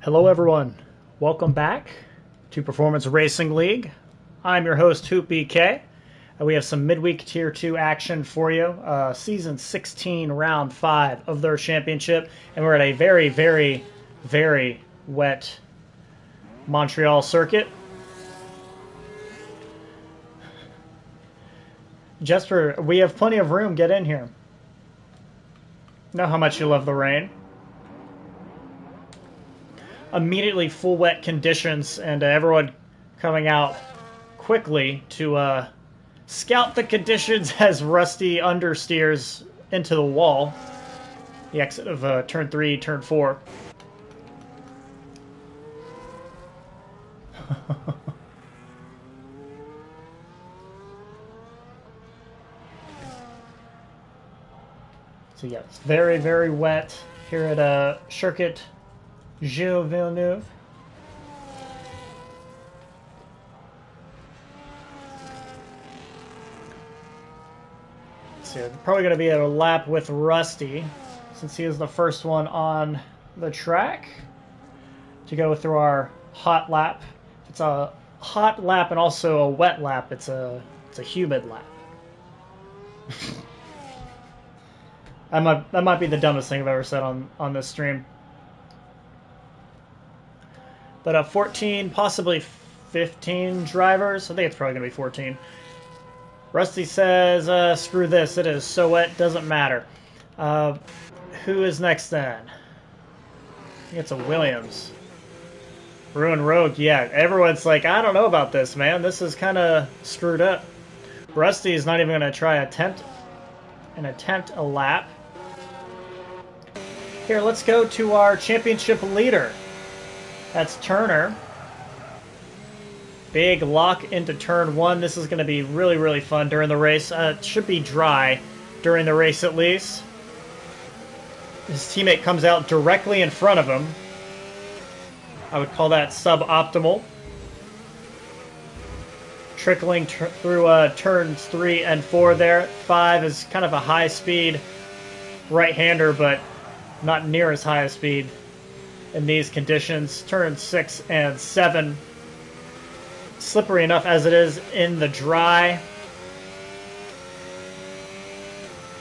Hello everyone, welcome back to Performance Racing League. I'm your host Hoop BK. We have some midweek tier 2 action for you. Season 16 round 5 of their championship, and we're at a very wet Montreal circuit. Jesper, we have plenty of room, get in here. Know how much you love the rain. Immediately full wet conditions, and everyone coming out quickly to scout the conditions as Rusty understeers into the wall. The exit of turn 3, turn 4. So yeah, it's very wet here at Circuit Gilles Villeneuve. So probably going to be a lap with Rusty, since he is the first one on the track to go through our hot lap. It's a hot lap and also a wet lap. It's a humid lap. That might be the dumbest thing I've ever said on this stream. But 14, possibly 15 drivers. I think it's probably going to be 14. Rusty says, screw this. It is so wet, doesn't matter. Who is next then? I think it's a Williams. Ruin Rogue, yeah. Everyone's like, I don't know about this, man. This is kind of screwed up. Rusty is not even going to try attempt a lap. Here, let's go to our championship leader. That's Turner. Big lock into turn 1. This is going to be really fun during the race. It should be dry during the race at least. His teammate comes out directly in front of him. I would call that suboptimal. Trickling through turns 3 and 4 there. 5 is kind of a high speed right-hander, but not near as high a speed in these conditions. Turn 6 and 7, slippery enough as it is in the dry.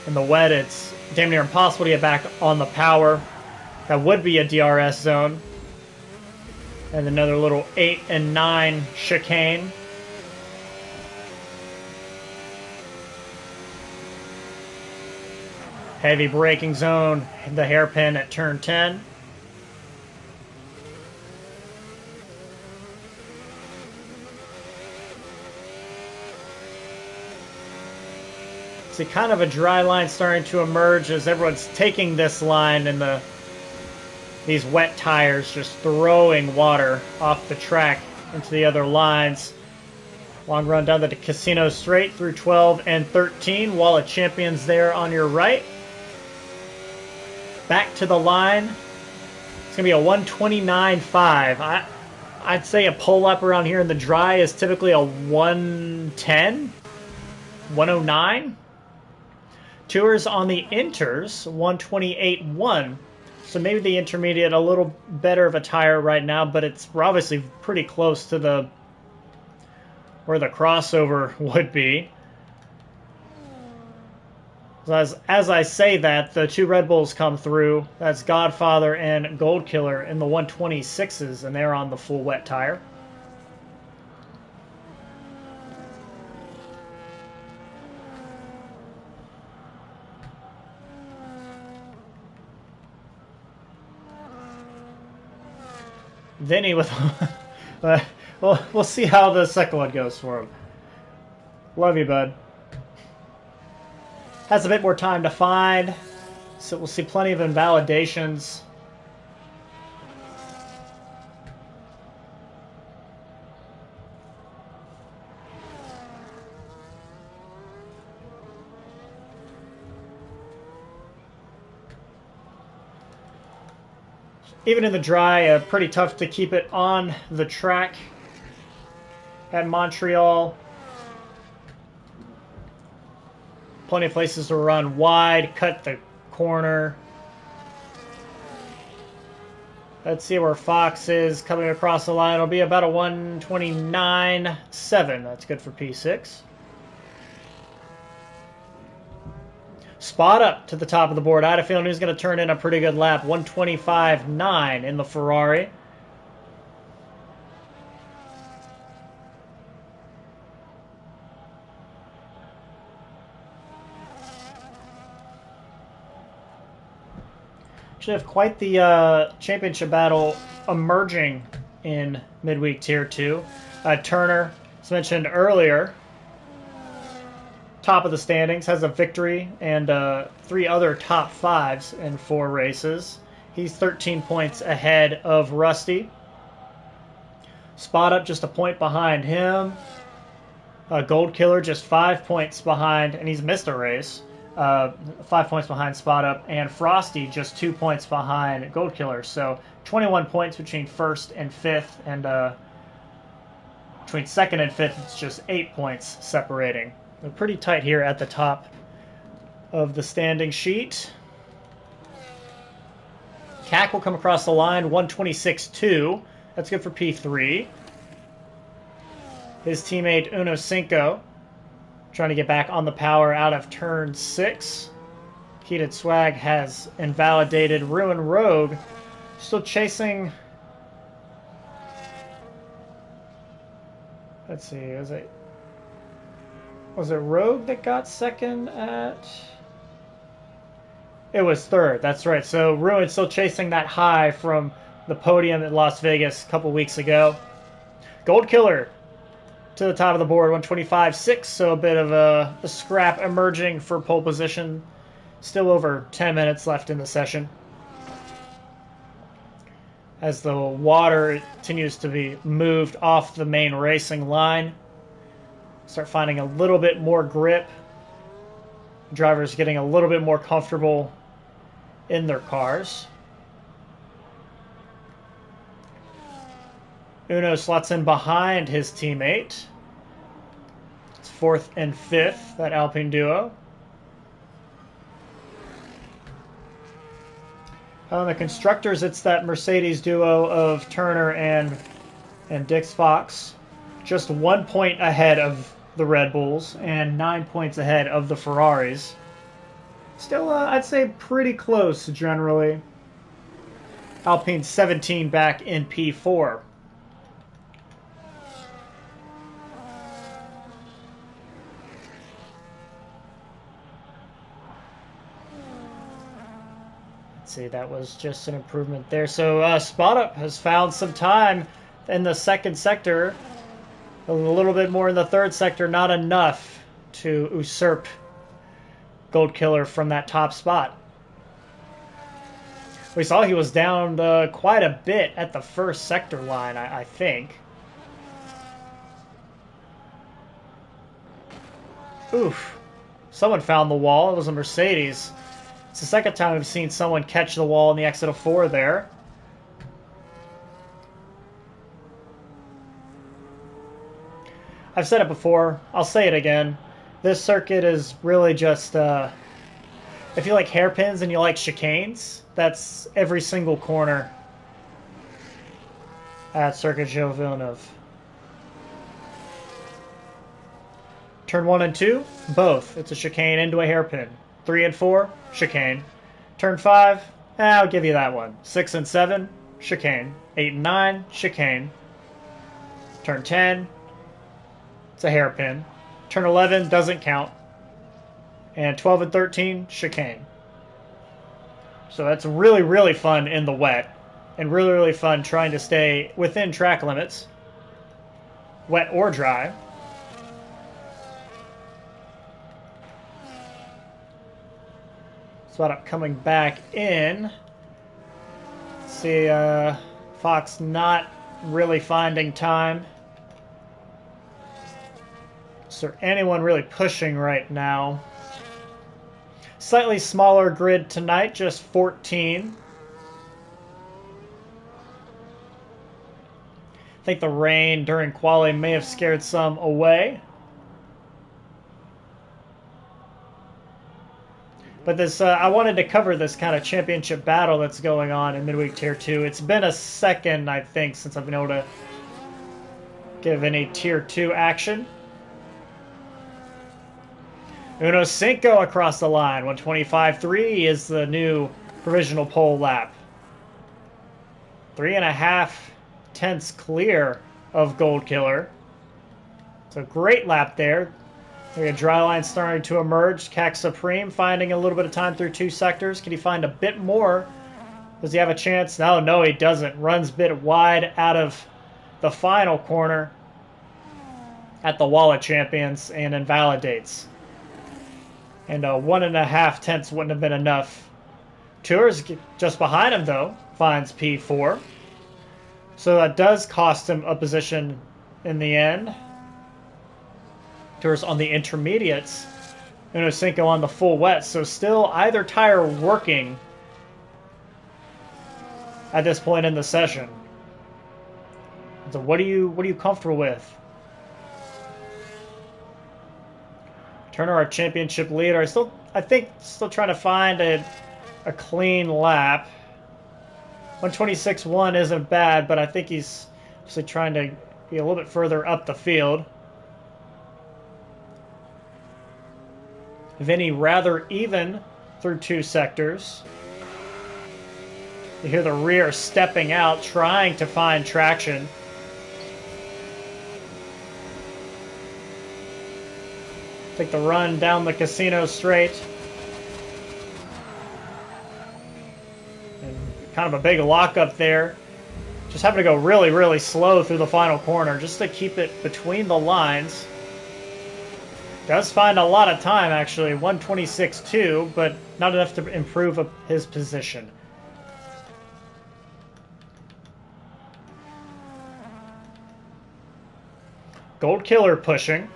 In the wet, it's damn near impossible to get back on the power. That would be a DRS zone. And another little 8 and 9 chicane. Heavy braking zone, the hairpin at turn 10. See, kind of a dry line starting to emerge as everyone's taking this line, and these wet tires just throwing water off the track into the other lines. Long run down the Casino Straight through 12 and 13. Wall of Champions there on your right. Back to the line. It's going to be a 129.5. I'd say a pull up around here in the dry is typically a 110, 109. Tours on the inters, 128.1. So maybe the intermediate a little better of a tire right now, but we're obviously pretty close to where the crossover would be. So as I say that, the two Red Bulls come through. That's Godfather and Gold Killer in the 126s, and they're on the full wet tire. Vinny with... we'll see how the second one goes for him. Love you, bud. Has a bit more time to find, so we'll see plenty of invalidations. Even in the dry, pretty tough to keep it on the track at Montreal. Plenty of places to run wide, cut the corner. Let's see where Fox is coming across the line. It'll be about a 129.7. That's good for P6. Spot up to the top of the board. I had a feeling he was going to turn in a pretty good lap. 125.9 in the Ferrari. Should have quite the championship battle emerging in Midweek Tier 2. Turner, as mentioned earlier, top of the standings, has a victory and 3 other top 5s in 4 races. He's 13 points ahead of Rusty. Spot Up just a point behind him. Gold Killer just 5 points behind, and he's missed a race. 5 points behind Spot Up, and Frosty just 2 points behind Gold Killer. So 21 points between first and fifth, and between second and fifth, it's just 8 points separating. They're pretty tight here at the top of the standing sheet. Cack will come across the line, 126.2. That's good for P3. His teammate Uno Cinco trying to get back on the power out of turn 6. Heated Swag has invalidated Ruin Rogue. Still chasing. Let's see, was it Rogue that got second at? It was third, that's right. So Ruin still chasing that high from the podium at Las Vegas a couple weeks ago. Gold Killer to the top of the board, 125.6, so a bit of a scrap emerging for pole position. Still over 10 minutes left in the session. As the water continues to be moved off the main racing line. Start finding a little bit more grip. Drivers getting a little bit more comfortable in their cars. Uno slots in behind his teammate. It's 4th and 5th, that Alpine duo. On the constructors, it's that Mercedes duo of Turner and Dix Fox. Just 1 point ahead of the Red Bulls and 9 points ahead of the Ferraris. Still, I'd say pretty close generally. Alpine 17 back in P4. See, that was just an improvement there. So Spot Up has found some time in the second sector. A little bit more in the third sector. Not enough to usurp Gold Killer from that top spot. We saw he was down quite a bit at the first sector line, I think. Oof. Someone found the wall. It was a Mercedes. It's the second time we've seen someone catch the wall in the exit of 4 there. I've said it before. I'll say it again. This circuit is really just, if you like hairpins and you like chicanes, that's every single corner at Circuit Gilles Villeneuve. Turn 1 and 2, both. It's a chicane into a hairpin. 3 and 4, chicane. Turn 5, I'll give you that one. 6 and 7, chicane. 8 and 9, chicane. Turn 10, it's a hairpin. Turn 11 doesn't count. And 12 and 13, chicane. So that's really, really fun in the wet. And really, really fun trying to stay within track limits. Wet or dry. Spot Up coming back in. Let's see, Fox not really finding time. Is there anyone really pushing right now? Slightly smaller grid tonight, just 14. I think the rain during quali may have scared some away. But this, I wanted to cover this kind of championship battle that's going on in Midweek Tier 2. It's been a second, I think, since I've been able to give any Tier 2 action. Uno Cinco across the line. 125.3 is the new provisional pole lap. 3.5 tenths clear of Gold Killer. It's a great lap there. We got dry line starting to emerge. Cac Supreme finding a little bit of time through 2 sectors. Can he find a bit more? Does he have a chance? No, he doesn't. Runs a bit wide out of the final corner at the Wallet Champions and invalidates. And 1.5 tenths wouldn't have been enough. Tours just behind him, though, finds P4. So that does cost him a position in the end. Tours on the intermediates. Uno Cinco on the full wet. So still either tire working at this point in the session. So what are you comfortable with? Turner, our championship leader, I think still trying to find a clean lap. 126.1 isn't bad, but I think he's actually trying to be a little bit further up the field. Vinny rather even through 2 sectors. You hear the rear stepping out, trying to find traction. Take the run down the casino straight. And kind of a big lockup there. Just having to go really, really slow through the final corner just to keep it between the lines. Does find a lot of time, actually. 126.2, but not enough to improve his position. Gold Killer pushing.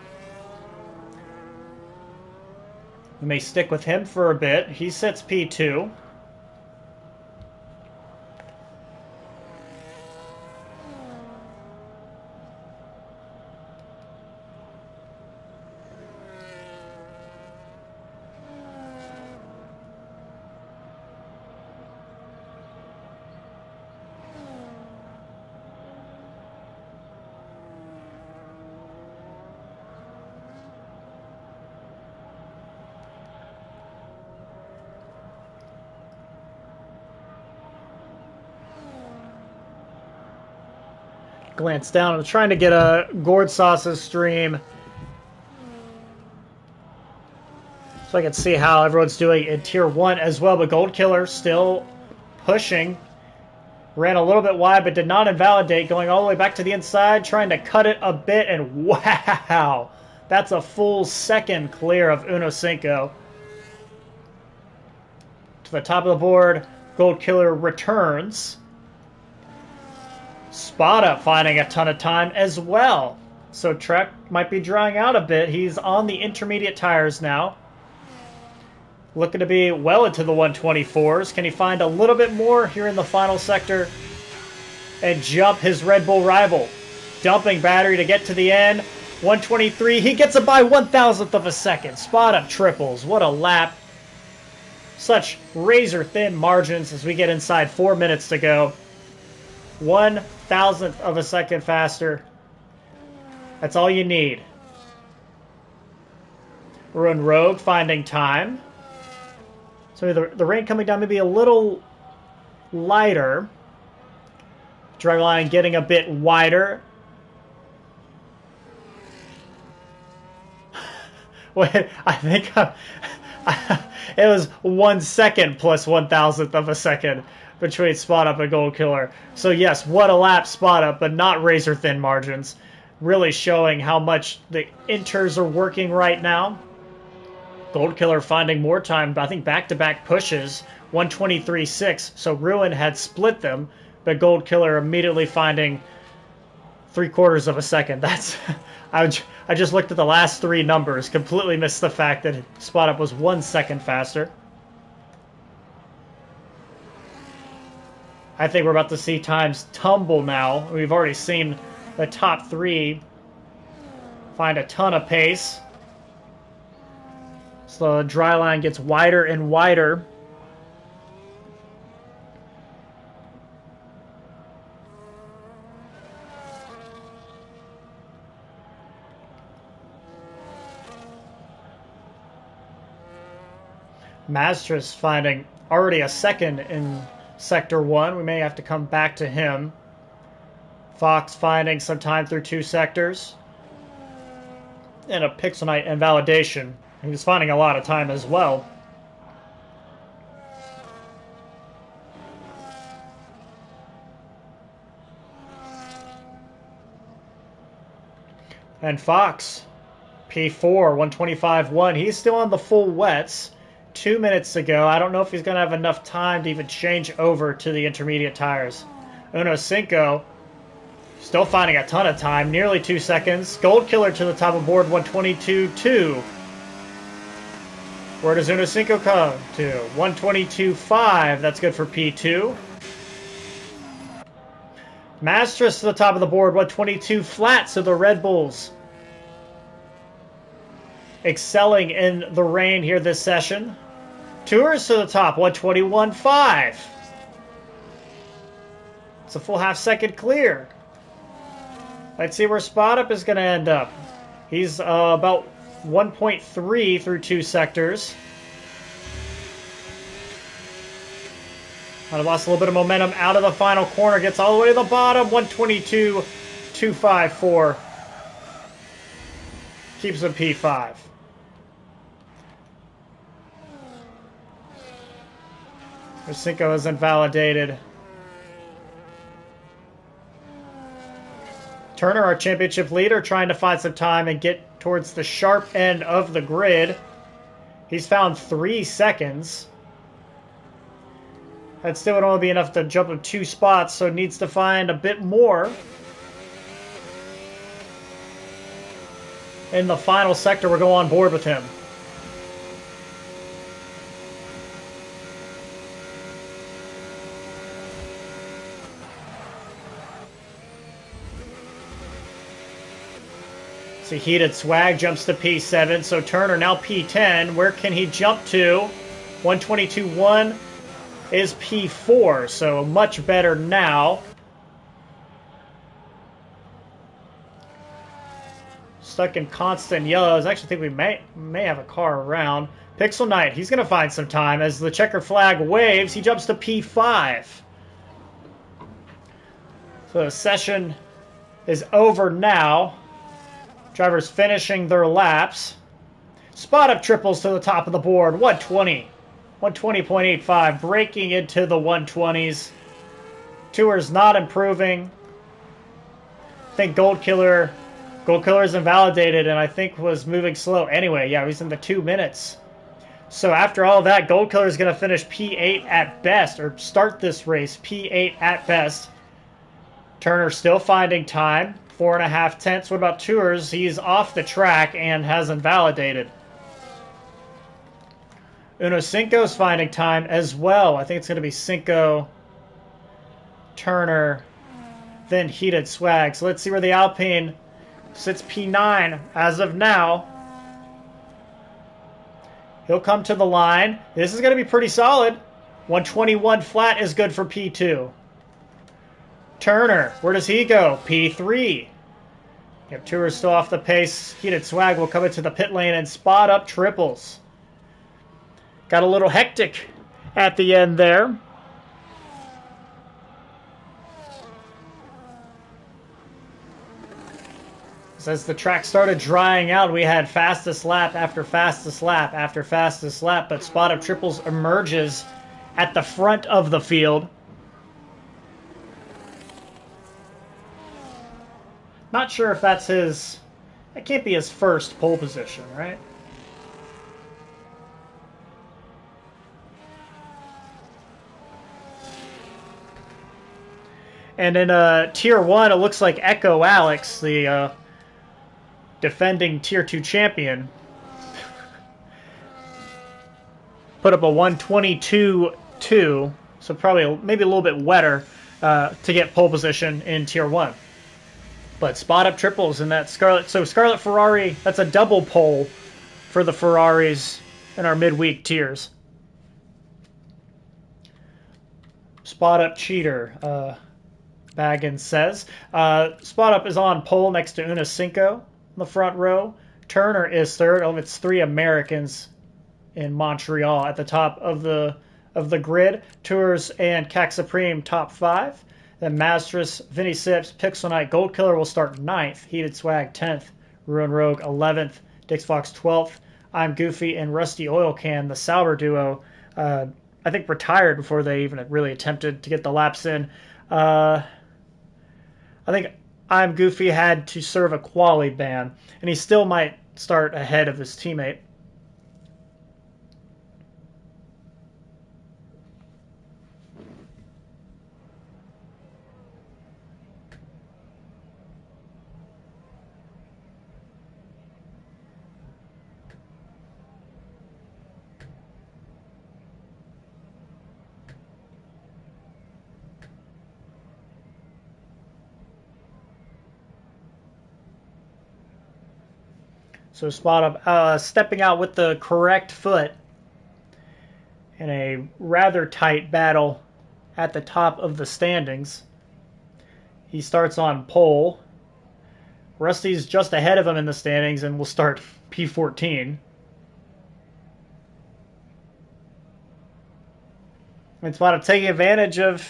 We may stick with him for a bit. He sits P2. Glance down. I'm trying to get a Gourd Sauce's stream so I can see how everyone's doing in Tier 1 as well. But Gold Killer still pushing. Ran a little bit wide, but did not invalidate. Going all the way back to the inside, trying to cut it a bit. And wow! That's a full second clear of Uno Cinco. To the top of the board, Gold Killer returns. Spot Up finding a ton of time as well. So Trek might be drying out a bit. He's on the intermediate tires now. Looking to be well into the 124s. Can he find a little bit more here in the final sector and jump his Red Bull rival? Dumping battery to get to the end. 123. He gets it by 1,000th of a second. Spot Up triples. What a lap. Such razor thin margins as we get inside 4 minutes to go. 1,000th of a second faster. That's all you need. Ruin Rogue finding time. So the rain coming down maybe a little lighter. Drag line getting a bit wider. Wait, I think it was 1 second plus 1,000th of a second between Spot Up and Gold Killer. So yes, what a lap Spot Up, but not razor thin margins. Really showing how much the inters are working right now. Gold Killer finding more time, but I think back-to-back pushes. 123.6, so Ruin had split them, but Gold Killer immediately finding 3/4 of a second. That's I just looked at the last 3 numbers, completely missed the fact that Spot Up was 1 second faster. I think we're about to see times tumble now. We've already seen the top 3 find a ton of pace. So the dry line gets wider and wider. Mastris finding already a second in Sector 1. We may have to come back to him. Fox finding some time through 2 sectors. And a Pixelnite invalidation. He was finding a lot of time as well. And Fox, P4, 125.1. He's still on the full wets. 2 minutes ago. I don't know if he's going to have enough time to even change over to the intermediate tires. Uno Cinco still finding a ton of time, nearly 2 seconds. Gold Killer to the top of board, 122.2. Where does Uno Cinco come to? 122.5. That's good for P2. Mastris to the top of the board, 122 flat. So the Red Bulls excelling in the rain here this session. Tours to the top, 121.5. It's a full half-second clear. Let's see where Spot Up is going to end up. He's about 1.3 through 2 sectors. I lost a little bit of momentum out of the final corner. Gets all the way to the bottom, 122.254. Keeps him P5. Cinco is invalidated. Turner, our championship leader, trying to find some time and get towards the sharp end of the grid. He's found 3 seconds. That still would only be enough to jump him 2 spots, so needs to find a bit more. In the final sector, we'll go on board with him. See, Heated Swag jumps to P7, so Turner now P10. Where can he jump to? 122.1 is P4, so much better now. Stuck in constant yellows. I actually think we may have a car around. Pixel Knight, he's going to find some time. As the checker flag waves, he jumps to P5. So the session is over now. Drivers finishing their laps. Spot Up triples to the top of the board. 120. 120.85. Breaking into the 120s. Tours not improving. I think Gold Killer is invalidated and I think was moving slow. Anyway, yeah, he's in the 2 minutes. So after all that, Gold Killer is going to finish P8 at best, or start this race P8 at best. Turner still finding time. 4.5 tenths. What about Tours? He's off the track and has invalidated. Uno Cinco's finding time as well. I think it's going to be Cinco, Turner, then Heated Swag. So let's see where the Alpine sits. P9 as of now. He'll come to the line. This is going to be pretty solid. 121 flat is good for P2. Turner, where does he go? P3. Yep, Tours still off the pace. Heated Swag will come into the pit lane and Spot Up triples. Got a little hectic at the end there. As the track started drying out, we had fastest lap after fastest lap after fastest lap, but Spot Up triples emerges at the front of the field. Not sure if that's his... That can't be his first pole position, right? And in Tier 1, it looks like Echo Alex, the defending Tier 2 champion, put up a 122.2, so probably maybe a little bit wetter to get pole position in Tier 1. But Spot Up triples in that Scarlet. So Scarlet Ferrari, that's a double pole for the Ferraris in our midweek tiers. Spot Up Cheater, Baggins says. Spot Up is on pole next to Una Cinco in the front row. Turner is third. Oh, it's 3 Americans in Montreal at the top of the grid. Tours and Cac Supreme top 5. Then Masters, Vinny Sips, Pixel Knight, Gold Killer will start 9th. Heated Swag 10th. Ruin Rogue 11th. Dix Fox 12th. I'm Goofy and Rusty Oil Can, the Sauber duo, I think retired before they even really attempted to get the laps in. I think I'm Goofy had to serve a quali ban, and he still might start ahead of his teammate. So Spot Up stepping out with the correct foot in a rather tight battle at the top of the standings. He starts on pole. Rusty's just ahead of him in the standings and will start P14. And Spot Up taking advantage of,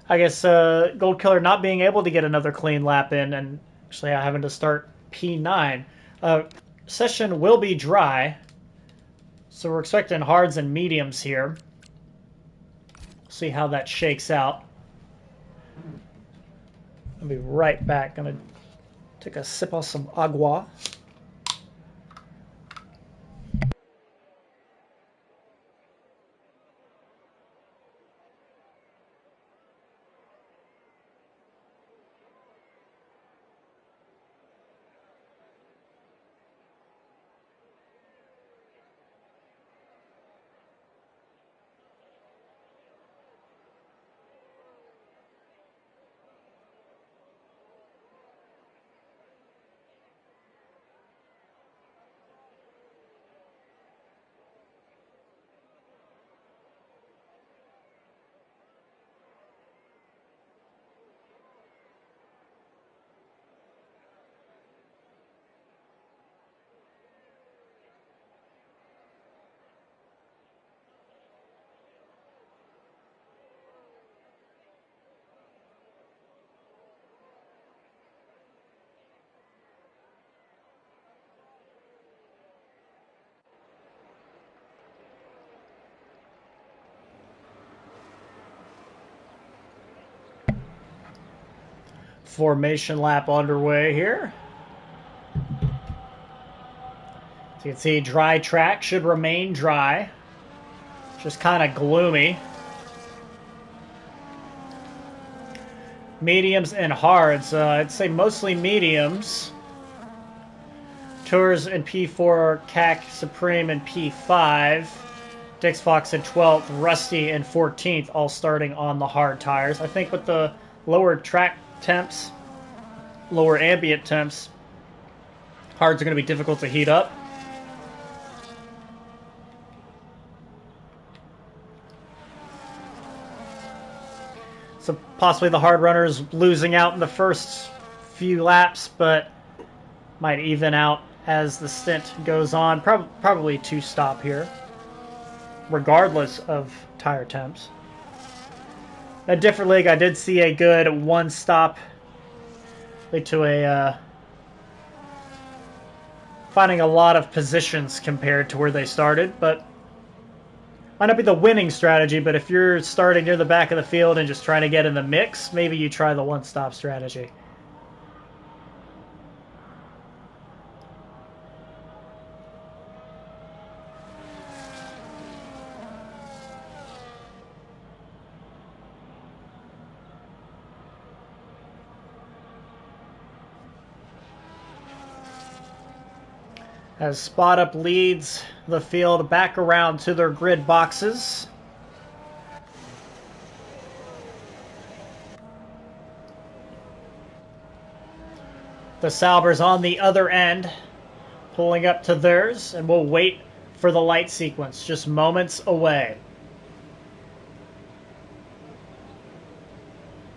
I guess, Gold Killer not being able to get another clean lap in and actually having to start P9. Session will be dry, so we're expecting hards and mediums here. See how that shakes out. I'll be right back. Gonna take a sip of some agua. Formation lap underway here. So you can see dry track should remain dry. Just kind of gloomy. Mediums and hards. I'd say mostly mediums. Tours in P4, Cac Supreme in P5. Dix Fox in 12th, Rusty in 14th, all starting on the hard tires. I think with the lower track temps, lower ambient temps, hards are going to be difficult to heat up. So possibly the hard runners losing out in the first few laps, but might even out as the stint goes on. Probably 2-stop here, regardless of tire temps. A different league, I did see a good 1-stop lead to a finding a lot of positions compared to where they started, but might not be the winning strategy. But if you're starting near the back of the field and just trying to get in the mix, maybe you try the 1-stop strategy. As Spot Up leads the field back around to their grid boxes. The Saubers on the other end, pulling up to theirs, and we'll wait for the light sequence, just moments away.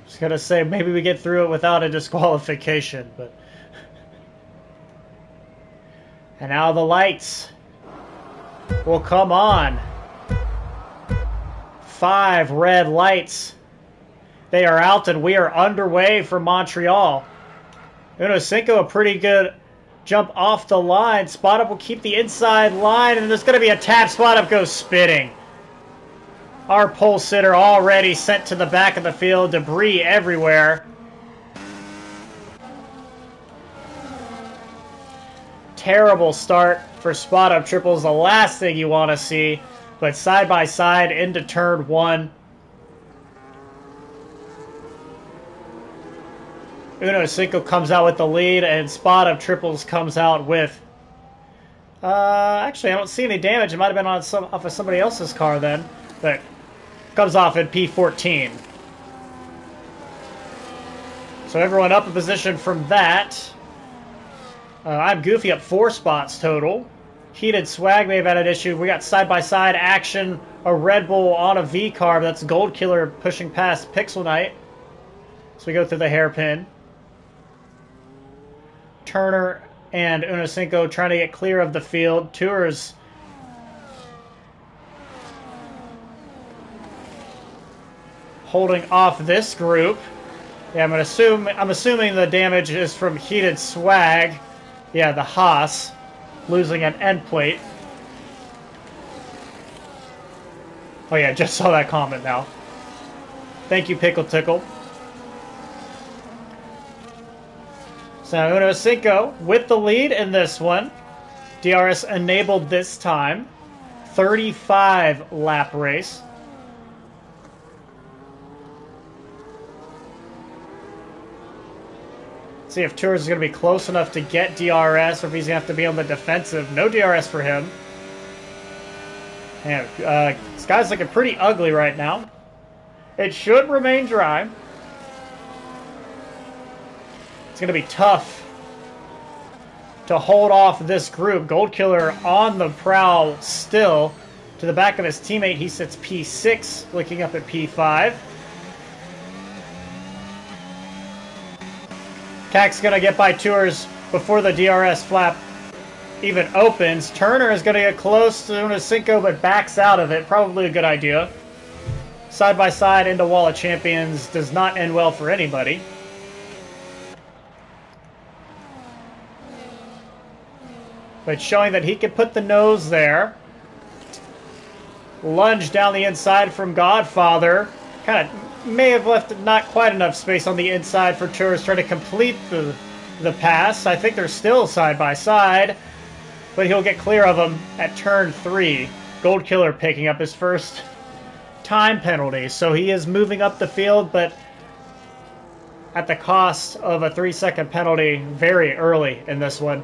Just gonna say, maybe we get through it without a disqualification, but... And now the lights will come on. 5 red lights. They are out and we are underway for Montreal. Uno Cinco, a pretty good jump off the line. Spot Up will keep the inside line, and there's going to be a tap. Spot Up goes spitting. Our pole sitter already sent to the back of the field. Debris everywhere. Terrible start for Spot Up triples. The last thing you want to see. But side by side into turn 1. Uno Cinco comes out with the lead, and Spot Up triples comes out with... actually, I don't see any damage. It might have been on off of somebody else's car then. But comes off at P14. So everyone up a position from that. I'm Goofy up 4 spots total. Heated Swag may have had an issue. We got side-by-side action. A Red Bull on a V car. That's Gold Killer pushing past Pixel Knight. So we go through the hairpin. Turner and Uno Cinco trying to get clear of the field. Tours holding off this group. Yeah, I'm assuming the damage is from Heated Swag. Yeah, the Haas losing an end plate. Oh yeah, just saw that comment now. Thank you, Pickle Tickle. So Uno Cinco with the lead in this one. DRS enabled this time. 35 lap race. See if Tours is going to be close enough to get DRS, or if he's going to have to be on the defensive. No DRS for him. And this guy's looking pretty ugly right now. It should remain dry. It's going to be tough to hold off this group. Gold Killer on the prowl still. To the back of his teammate, he sits P6, looking up at P5. Cac's going to get by Tours before the DRS flap even opens. Turner is going to get close to Uno Cinco, but backs out of it. Probably a good idea. Side by side into Wall of Champions does not end well for anybody. But showing that he can put the nose there. Lunge down the inside from Godfather. Kind of may have left not quite enough space on the inside for Tours trying to complete the pass. I think they're still side by side, but he'll get clear of them at turn 3. Gold Killer picking up his first time penalty. So he is moving up the field, but at the cost of a 3-second penalty very early in this one.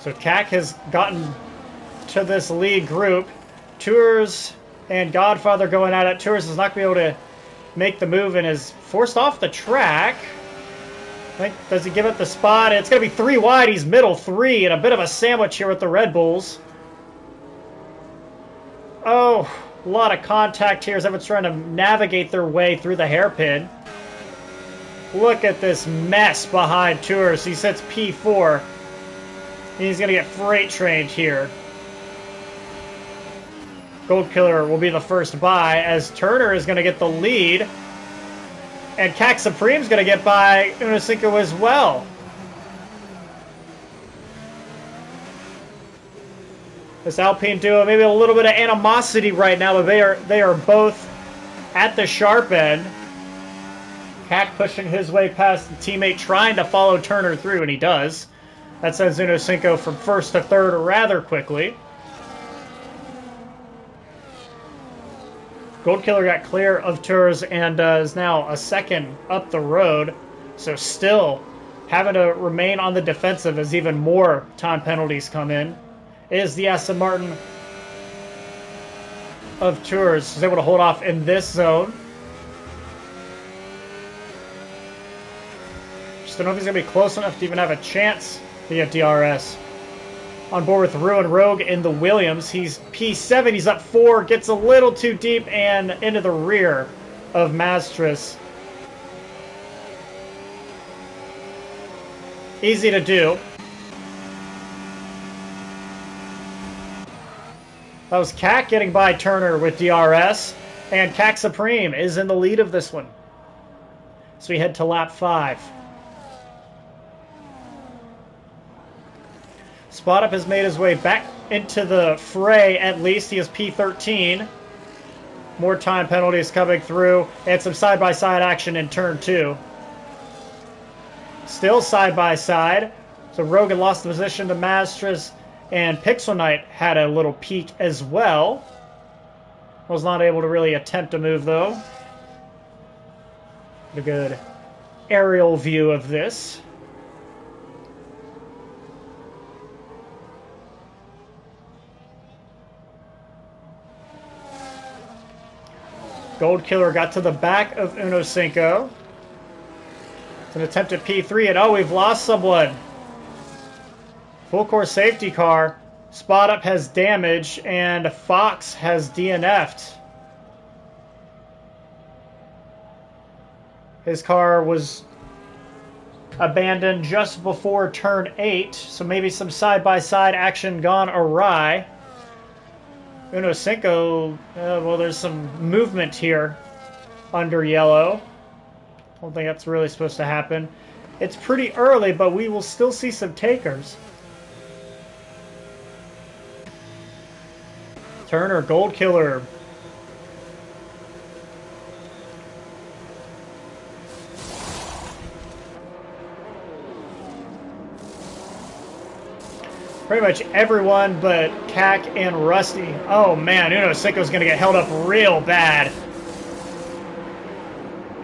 So CAC has gotten to this lead group. Tours and Godfather going at it. Tours is not going to be able to make the move and is forced off the track. I think, does he give up the spot? It's going to be 3 wide. He's middle 3 and a bit of a sandwich here with the Red Bulls. Oh, a lot of contact here as everyone's trying to navigate their way through the hairpin. Look at this mess behind Tours. He sits P4. He's going to get freight trained here. Gold Killer will be the first by as Turner is going to get the lead. And CAC Supreme's going to get by Uno Cinco as well. This Alpine duo, maybe a little bit of animosity right now, but they are both at the sharp end. CAC pushing his way past the teammate, trying to follow Turner through, and he does. That sends Uno Cinco from first to third rather quickly. Gold Killer got clear of Tours and is now a second up the road. So still having to remain on the defensive as even more time penalties come in. Is the Aston Martin of Tours is able to hold off in this zone. Just don't know if he's going to be close enough to even have a chance via DRS. On board with Ruin Rogue in the Williams. He's P7. He's up 4. Gets a little too deep and into the rear of Mastris. Easy to do. That was Cac getting by Turner with DRS. And Cac Supreme is in the lead of this one. So we head to lap 5. Spot Up has made his way back into the fray, at least. He is P13. More time penalties coming through. And some side-by-side action in turn 2. Still side-by-side. So Rogan lost the position to Mastris. And Pixel Knight had a little peek as well. Was not able to really attempt a move, though. A good aerial view of this. Gold Killer got to the back of Uno Cinco. It's an attempt at P3, and oh, we've lost someone. Full course safety car. Spot Up has damage, and Fox has DNF'd. His car was abandoned just before turn 8, so maybe some side-by-side action gone awry. Uno Cinco, well, there's some movement here under yellow. I don't think that's really supposed to happen. It's pretty early, but we will still see some takers. Turner, Gold Killer. Pretty much everyone but Cac and Rusty. Oh man, Uno Cinco's going to get held up real bad.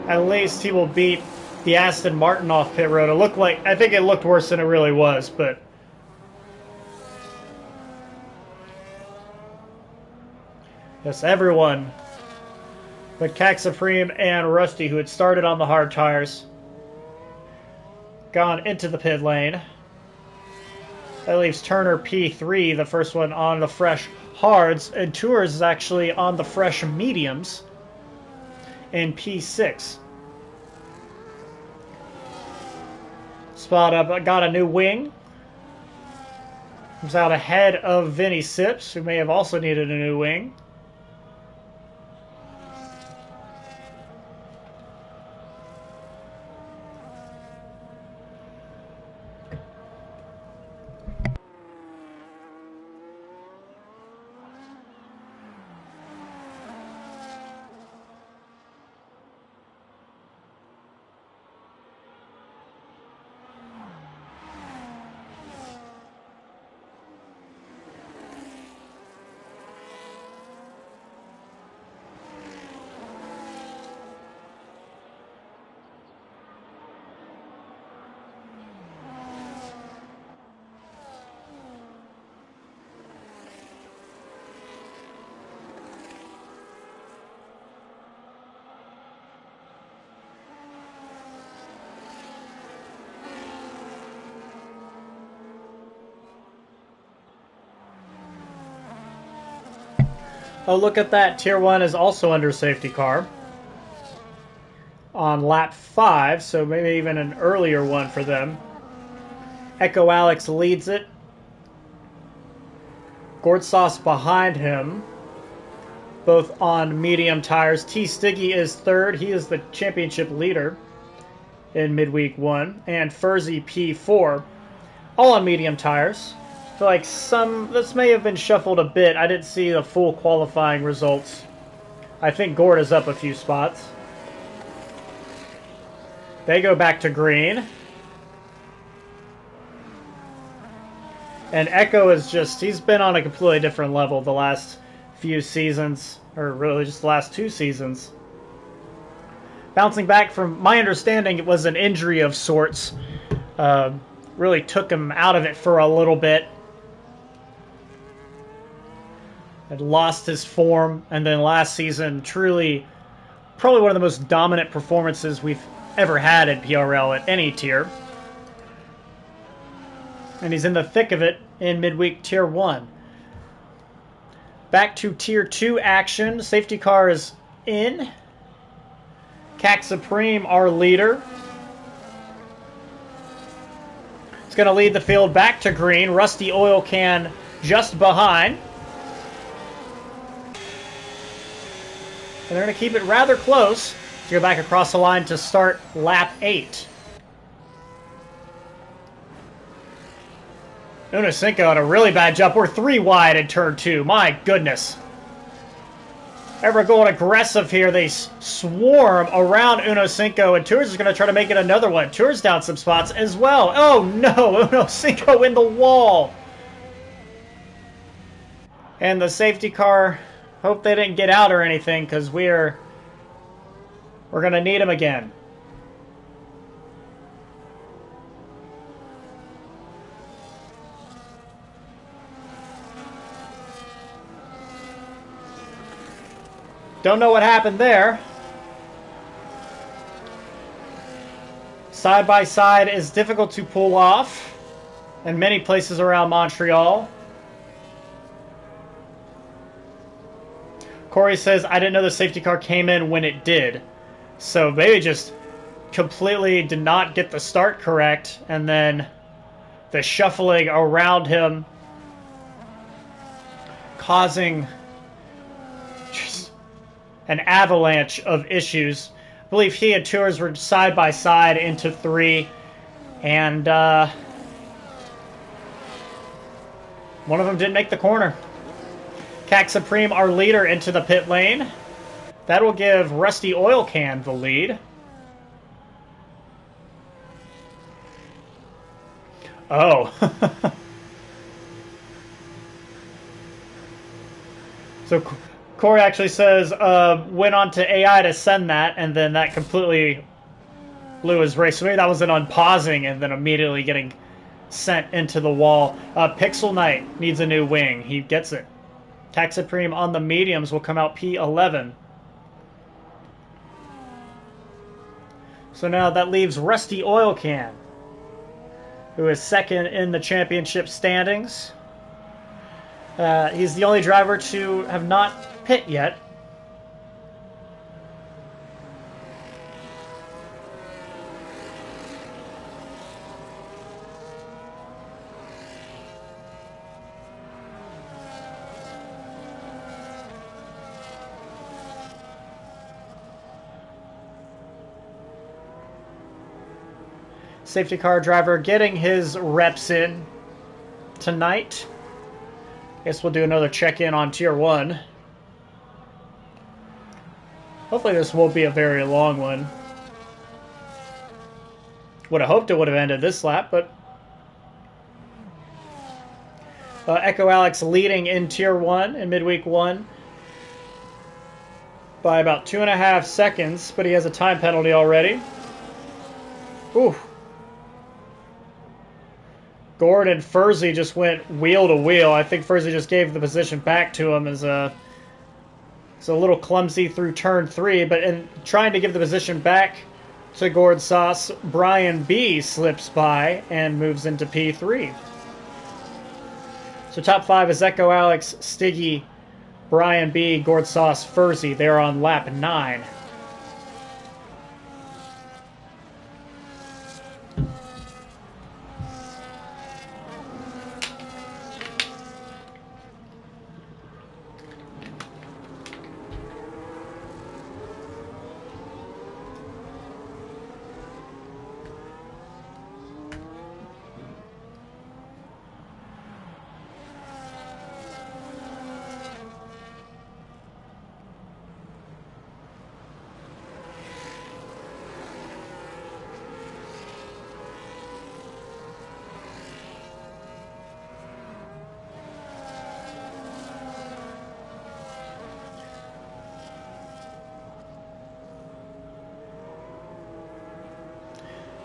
At least he will beat the Aston Martin off pit road. It looked like, I think it looked worse than it really was, but yes, everyone but Cac Supreme and Rusty, who had started on the hard tires, gone into the pit lane. That leaves Turner P3, the first one on the fresh hards, and Tours is actually on the fresh mediums in P6. Spot Up got a new wing. Comes out ahead of Vinny Sips, who may have also needed a new wing. Oh, look at that. Tier 1 is also under safety car. On lap 5, so maybe even an earlier one for them. Echo Alex leads it. Gordsauce behind him. Both on medium tires. T. Stiggy is third. He is the championship leader in Midweek 1. And Furzy P4. All on medium tires. I feel like this may have been shuffled a bit. I didn't see the full qualifying results. I think Gord is up a few spots. They go back to green. And Echo is he's been on a completely different level the last few seasons, or really just the last 2 seasons. Bouncing back from, my understanding, it was an injury of sorts. Really took him out of it for a little bit. Had lost his form, and then last season, truly, probably one of the most dominant performances we've ever had at PRL at any tier. And he's in the thick of it in midweek Tier 1. Back to Tier 2 action. Safety car is in. CAC Supreme, our leader. It's going to lead the field back to green. Rusty Oil Can just behind. And they're going to keep it rather close to go back across the line to start lap 8. Unocinco had a really bad jump. We're 3 wide in turn 2. My goodness. Ever going aggressive here. They swarm around Unocinco, and Tours is going to try to make it another one. Tours down some spots as well. Oh no, Unocinco in the wall. And the safety car, hope they didn't get out or anything, because we're going to need them again. Don't know what happened there. Side by side is difficult to pull off in many places around Montreal. Corey says, I didn't know the safety car came in when it did. So maybe just completely did not get the start correct, and then the shuffling around him causing just an avalanche of issues. I believe he and Tours were side by side into 3, and one of them didn't make the corner. CAC Supreme, our leader, into the pit lane. That will give Rusty Oil Can the lead. Oh. So Corey actually says, went on to AI to send that, and then that completely blew his race. So maybe that was an unpausing and then immediately getting sent into the wall. Pixel Knight needs a new wing. He gets it. CAC Supreme on the mediums will come out P11. So now that leaves Rusty Oil Can, who is second in the championship standings. He's the only driver to have not pit yet. Safety car driver getting his reps in tonight. Guess we'll do another check-in on Tier 1. Hopefully this won't be a very long one. Would have hoped it would have ended this lap, but Echo Alex leading in Tier 1 in Midweek 1 by about 2.5 seconds, but he has a time penalty already. Ooh. Gord and Furzy just went wheel to wheel. I think Furzy just gave the position back to him as a little clumsy through turn 3, but in trying to give the position back to Gord Sauce, Brian B slips by and moves into P3. So top 5 is Echo Alex, Stiggy, Brian B, Gord Sauce, Furzy. They're on lap 9.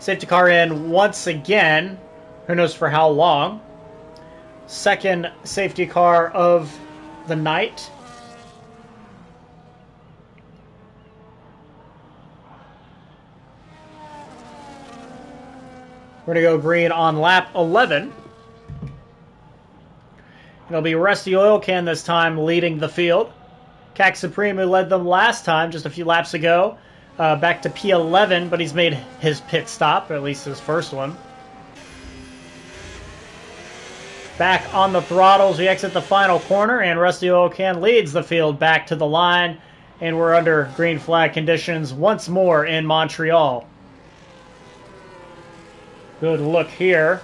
Safety car in once again. Who knows for how long. Second safety car of the night. We're going to go green on lap 11. It'll be Rusty Oil Can this time leading the field. Cac Supreme, who led them last time, just a few laps ago, back to P11, but he's made his pit stop, or at least his first one. Back on the throttles, we exit the final corner, and Rusty Oil Can leads the field back to the line, and we're under green flag conditions once more in Montreal. Good look here.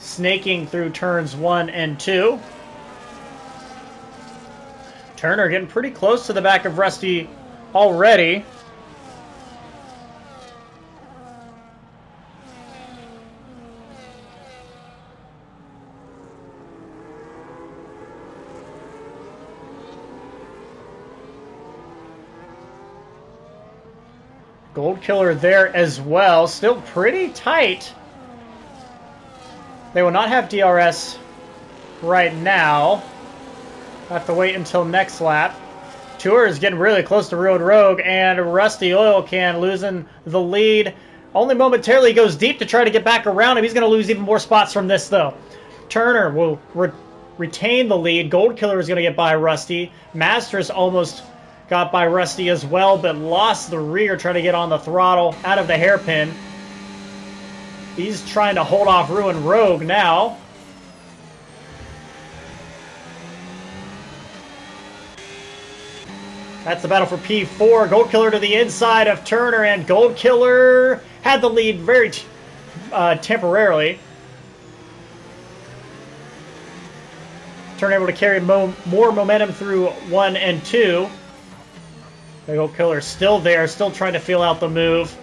Snaking through turns 1 and 2. Turner getting pretty close to the back of Rusty already. Gold Killer there as well. Still pretty tight. They will not have DRS right now. I'll have to wait until next lap. Tour is getting really close to Ruined Rogue, and Rusty Oil Can losing the lead. Only momentarily goes deep to try to get back around him. He's going to lose even more spots from this, though. Turner will retain the lead. Gold Killer is going to get by Rusty. Masters almost got by Rusty as well, but lost the rear trying to get on the throttle out of the hairpin. He's trying to hold off Ruined Rogue now. That's the battle for P4. Gold Killer to the inside of Turner, and Gold Killer had the lead very temporarily. Turner able to carry more momentum through 1 and 2. The Gold Killer still there, still trying to feel out the move.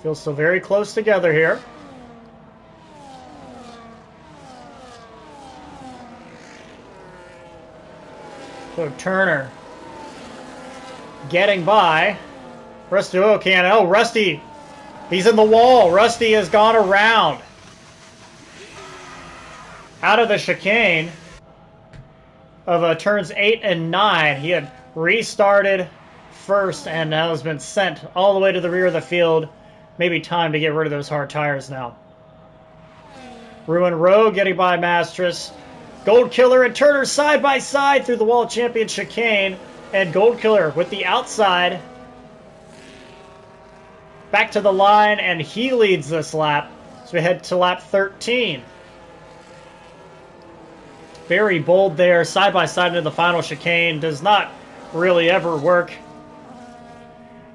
Feels so very close together here. So Turner getting by Rusty Oil Can. Oh, Rusty, he's in the wall. Rusty has gone around out of the chicane of turns 8 and 9. He had restarted first and now has been sent all the way to the rear of the field. Maybe time to get rid of those hard tires now. Ruined Rogue getting by Masters. Gold Killer and Turner side by side through the Wall Champion chicane. And Gold Killer with the outside. Back to the line, and he leads this lap. So we head to lap 13. Very bold there, side by side into the final chicane. Does not really ever work.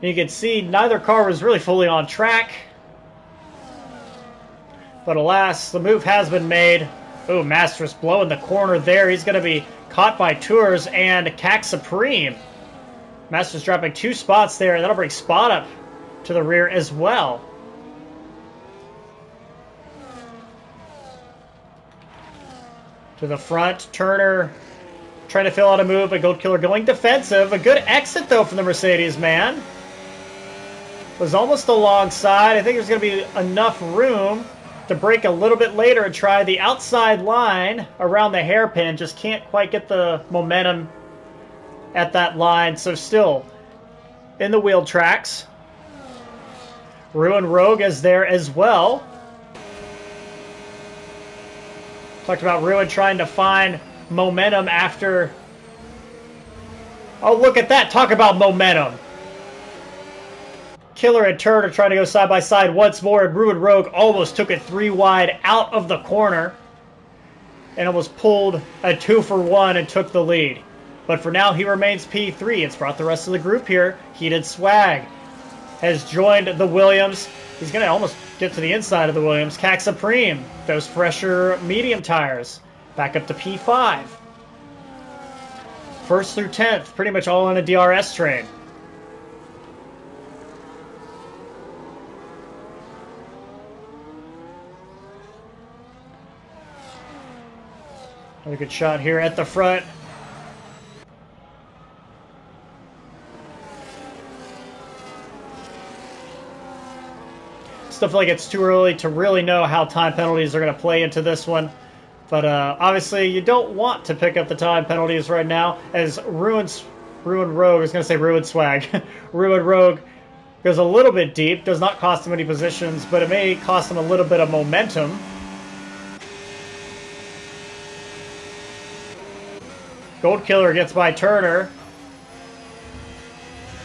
You can see neither car was really fully on track. But alas, the move has been made. Oh, Masters blowing the corner there. He's going to be caught by Tours and Cac Supreme. Masters dropping 2 spots there, and that'll bring Spot up to the rear as well. To the front, Turner trying to fill out a move, but Gold Killer going defensive. A good exit, though, from the Mercedes man. Was almost alongside. I think there's going to be enough room to break a little bit later and try the outside line around the hairpin. Just can't quite get the momentum at that line. So still in the wheel tracks. Ruined Rogue is there as well. Talked about Ruin trying to find momentum after... Oh, look at that. Talk about momentum. Killer and Turner trying to go side by side once more, and Ruined Rogue almost took it 3 wide out of the corner and almost pulled a 2-for-1 and took the lead. But for now, he remains P3. It's brought the rest of the group here. Heated Swag has joined the Williams. He's going to almost get to the inside of the Williams. Cac Supreme, those fresher medium tires, back up to P5. 1st through 10th, pretty much all on a DRS train. Another good shot here at the front. Still feel like it's too early to really know how time penalties are going to play into this one. But obviously, you don't want to pick up the time penalties right now, as Ruined Rogue, I was going to say Ruined Swag. Ruined Rogue goes a little bit deep, does not cost him any positions, but it may cost him a little bit of momentum. Gold Killer gets by Turner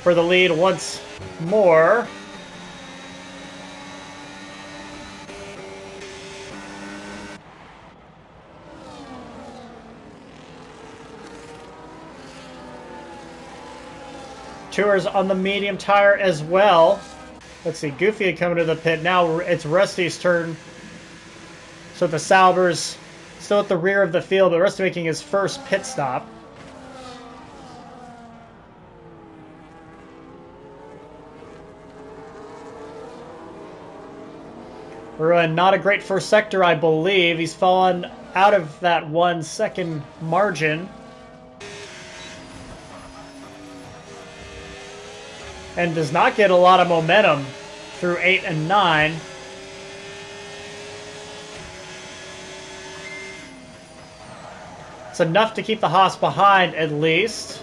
for the lead once more. Tours on the medium tire as well. Let's see, Goofy coming to the pit. Now it's Rusty's turn. So the Salvers still at the rear of the field, but Rusty making his first pit stop. Ruin, not a great first sector, I believe. He's fallen out of that 1 second margin. And does not get a lot of momentum through 8 and 9. It's enough to keep the Haas behind, at least.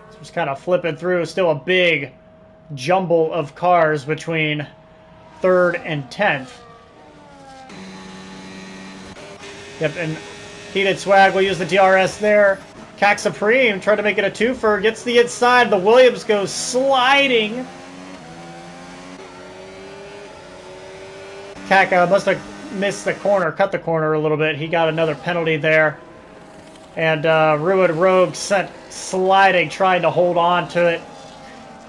So just kind of flipping through. Still a big jumble of cars between 3rd and 10th. Yep, and Heated Swag will use the DRS there. Cac Supreme trying to make it a twofer. Gets the inside. The Williams goes sliding. Cac must have missed the corner, cut the corner a little bit. He got another penalty there. And Ruined Rogue sent sliding, trying to hold on to it.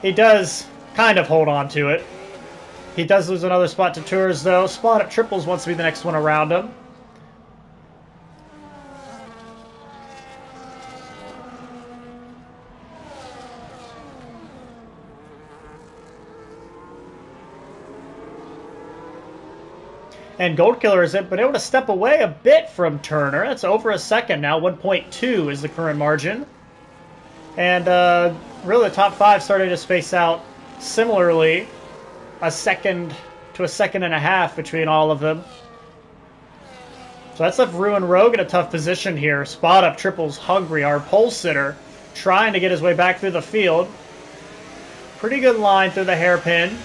He does kind of hold on to it. He does lose another spot to Tours, though. Spot up Triples wants to be the next one around him. And Gold Killer has been able to step away a bit from Turner. That's over a second now. 1.2 is the current margin. And really the top 5 starting to space out similarly. A second to a second and a half between all of them. So that's left Ruined Rogue in a tough position here. Spot up Triples Hungry, our pole sitter, trying to get his way back through the field. Pretty good line through the hairpin.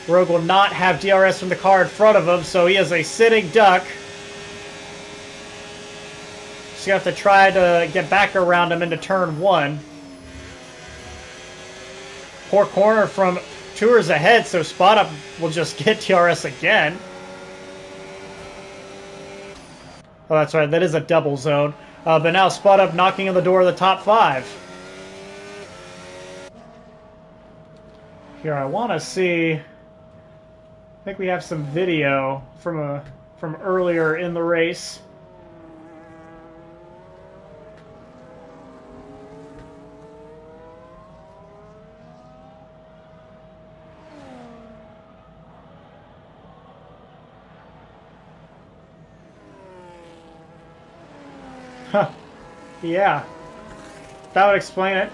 Rogue will not have DRS from the car in front of him, so he is a sitting duck. So you have to try to get back around him into turn 1. Poor corner from Tours ahead, so Spot Up will just get DRS again. Oh, that's right, that is a double zone. But now Spot Up knocking on the door of the top 5. Here, I want to see... I think we have some video from earlier in the race. Huh. Yeah. That would explain it.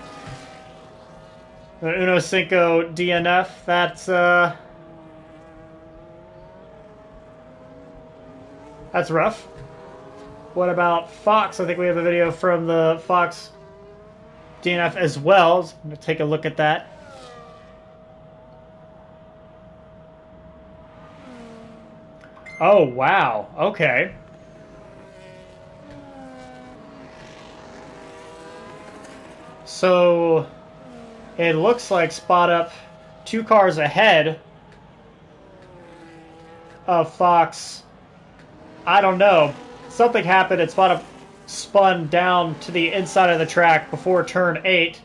The Uno Cinco DNF, that's rough. What about Fox? I think we have a video from the Fox DNF as well. So I'm going to take a look at that. Oh, wow. Okay. So it looks like Spot Up 2 cars ahead of Fox. I don't know. Something happened and Spot Up spun down to the inside of the track before turn 8.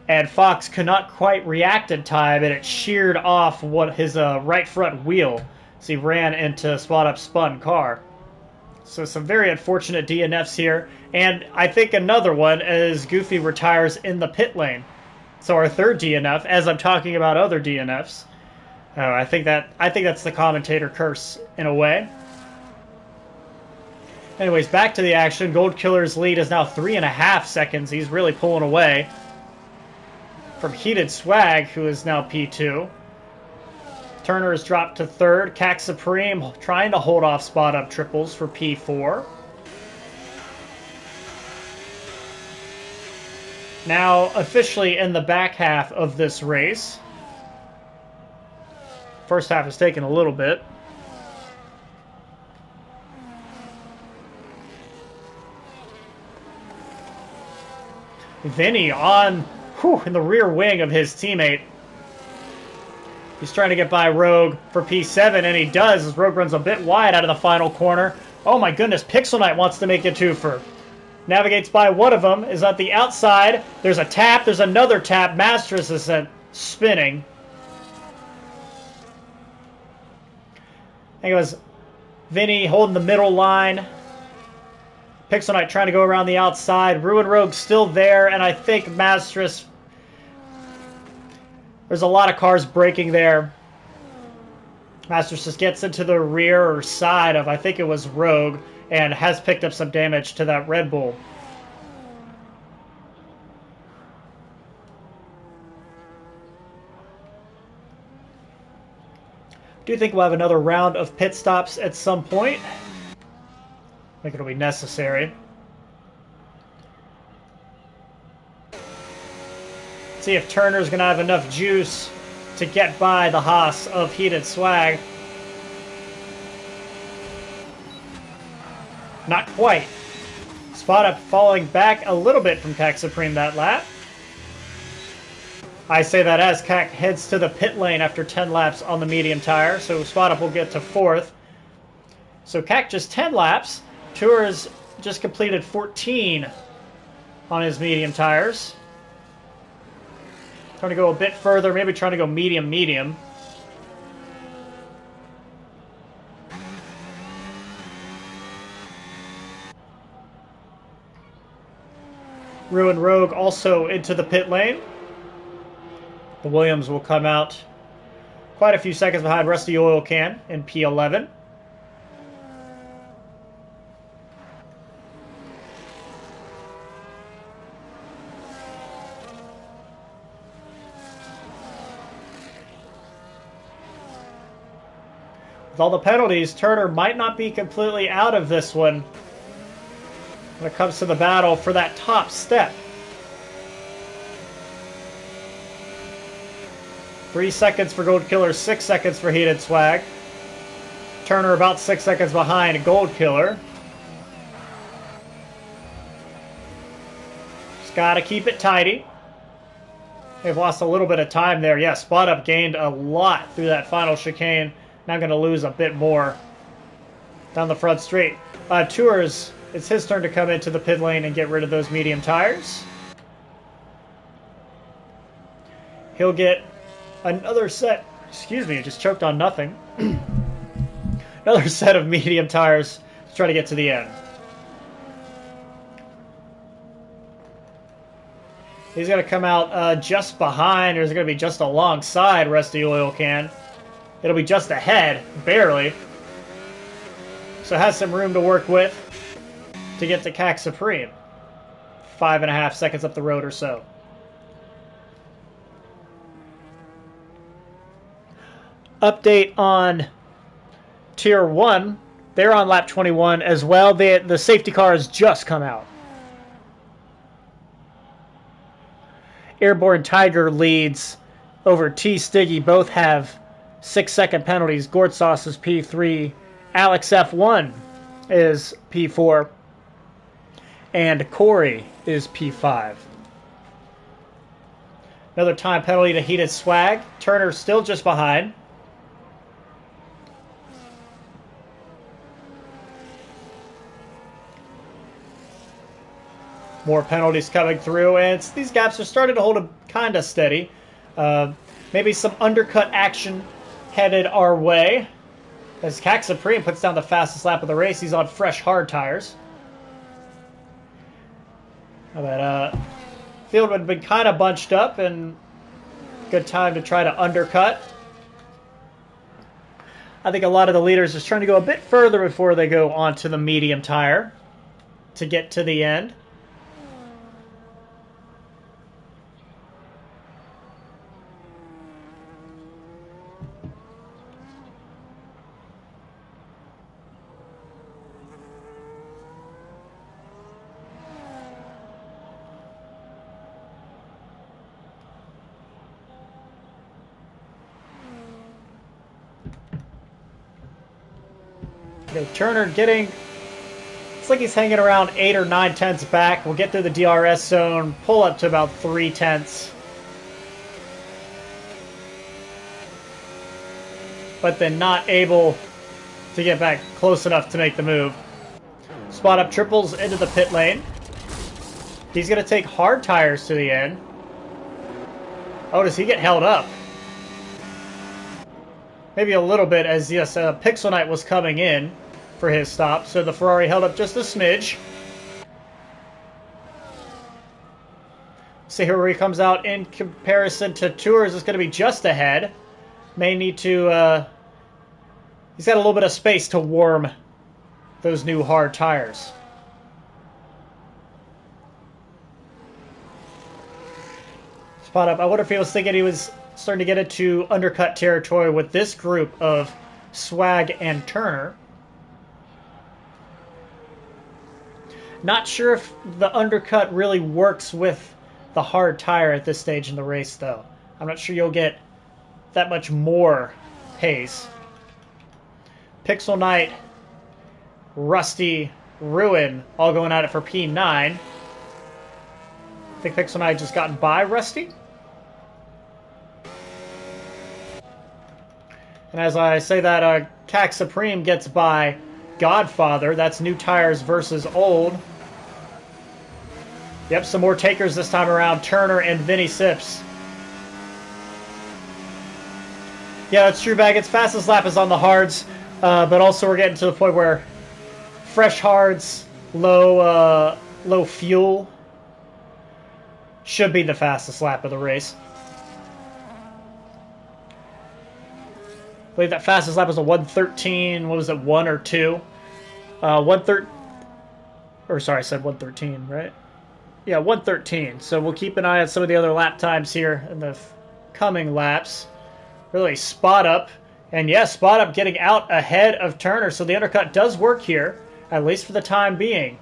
And Fox could not quite react in time, and it sheared off his right front wheel. So he ran into Spot Up's spun car. So some very unfortunate DNFs here. And I think another one as Goofy retires in the pit lane. So our 3rd DNF, as I'm talking about other DNFs. I think that's the commentator curse in a way. Anyways, back to the action. Gold Killer's lead is now 3.5 seconds. He's really pulling away. from Heated Swag, who is now P2. Turner is dropped to third. Cac Supreme trying to hold off spot up triples for P4. Now officially in the back half of this race. First half has taken a little bit. Vinny on in the rear wing of his teammate. He's trying to get by Rogue for P7, and he does as Rogue runs a bit wide out of the final corner. Oh my goodness, Pixel Knight wants to make a twofer. Navigates by one of them, is at the outside. There's a tap, there's another tap. Masters is spinning. I think it was Vinny holding the middle line. Pixel Knight trying to go around the outside. Ruin Rogue still there, and I think Masters... There's a lot of cars braking there. Masters just gets into the rear or side of, I think it was Rogue, and has picked up some damage to that Red Bull. I do think we'll have another round of pit stops at some point. I think it'll be necessary. See if Turner's going to have enough juice to get by the Haas of Heated Swag. Not quite. Spot up falling back a little bit from Cac Supreme that lap. I say that as Cac heads to the pit lane after 10 laps on the medium tire, so Spot up will get to 4th. So Cac just 10 laps. Tours just completed 14 on his medium tires. Trying to go a bit further, maybe trying to go medium. Ruin Rogue also into the pit lane. The Williams will come out quite a few seconds behind Rusty Oil Can in P11. With all the penalties, Turner might not be completely out of this one when it comes to the battle for that top step. 3 seconds for Gold Killer, 6 seconds for Heated Swag. Turner about 6 seconds behind Gold Killer. Just got to keep it tidy. They've lost a little bit of time there. Yeah, Spot Up gained a lot through that final chicane. Now going to lose a bit more down the front straight. Tours, it's his turn to come into the pit lane and get rid of those medium tires. He'll get another set, excuse me, just choked on nothing. Another set of medium tires to try to get to the end. He's going to come out just behind, or is it going to be just alongside Rusty Oil Can? It'll be just ahead, barely. So has some room to work with to get to Cac Supreme. 5.5 seconds up the road or so. Update on Tier 1. They're on lap 21 as well. The safety car has just come out. Airborne Tiger leads over T. Stiggy. Both have 6-second penalties. Gord Sauce is P3. Alex F1 is P4. And Corey is P5. Another time penalty to Heated Swag. Turner still just behind. More penalties coming through, and these gaps are starting to hold them kind of steady. Maybe some undercut action headed our way. As Cac Supreme puts down the fastest lap of the race, he's on fresh hard tires. That field had been kind of bunched up, and good time to try to undercut. I think a lot of the leaders are just trying to go a bit further before they go onto the medium tire to get to the end. Okay, Turner getting... It's like he's hanging around 8 or 9 tenths back. We'll get through the DRS zone, pull up to about 3 tenths. But then not able to get back close enough to make the move. Spot up triples into the pit lane. He's going to take hard tires to the end. Oh, does he get held up? Maybe a little bit, as yes, Pixel Knight was coming in for his stop, so the Ferrari held up just a smidge. See here where he comes out in comparison to Tours. It's going to be just ahead. May need to... he's got a little bit of space to warm those new hard tires. Spot up. I wonder if he was thinking he was starting to get into undercut territory with this group of Swag and Turner. Not sure if the undercut really works with the hard tire at this stage in the race, though. I'm not sure you'll get that much more pace. Pixel Knight, Rusty, Ruin, all going at it for P9. I think Pixel Knight just gotten by Rusty. And as I say that, CAC Supreme gets by Godfather. That's new tires versus old. Yep, some more takers this time around. Turner and Vinny Sips. Yeah, that's true, Baggett's fastest lap is on the hards. But also we're getting to the point where fresh hards, low fuel should be the fastest lap of the race. I believe that fastest lap was a 1:13. What was it, 1 or 2? 1:13. Or sorry, I said 1:13, right? Yeah, 1:13. So we'll keep an eye on some of the other lap times here in the coming laps. Really spot up. And yes, spot up getting out ahead of Turner. So the undercut does work here, at least for the time being.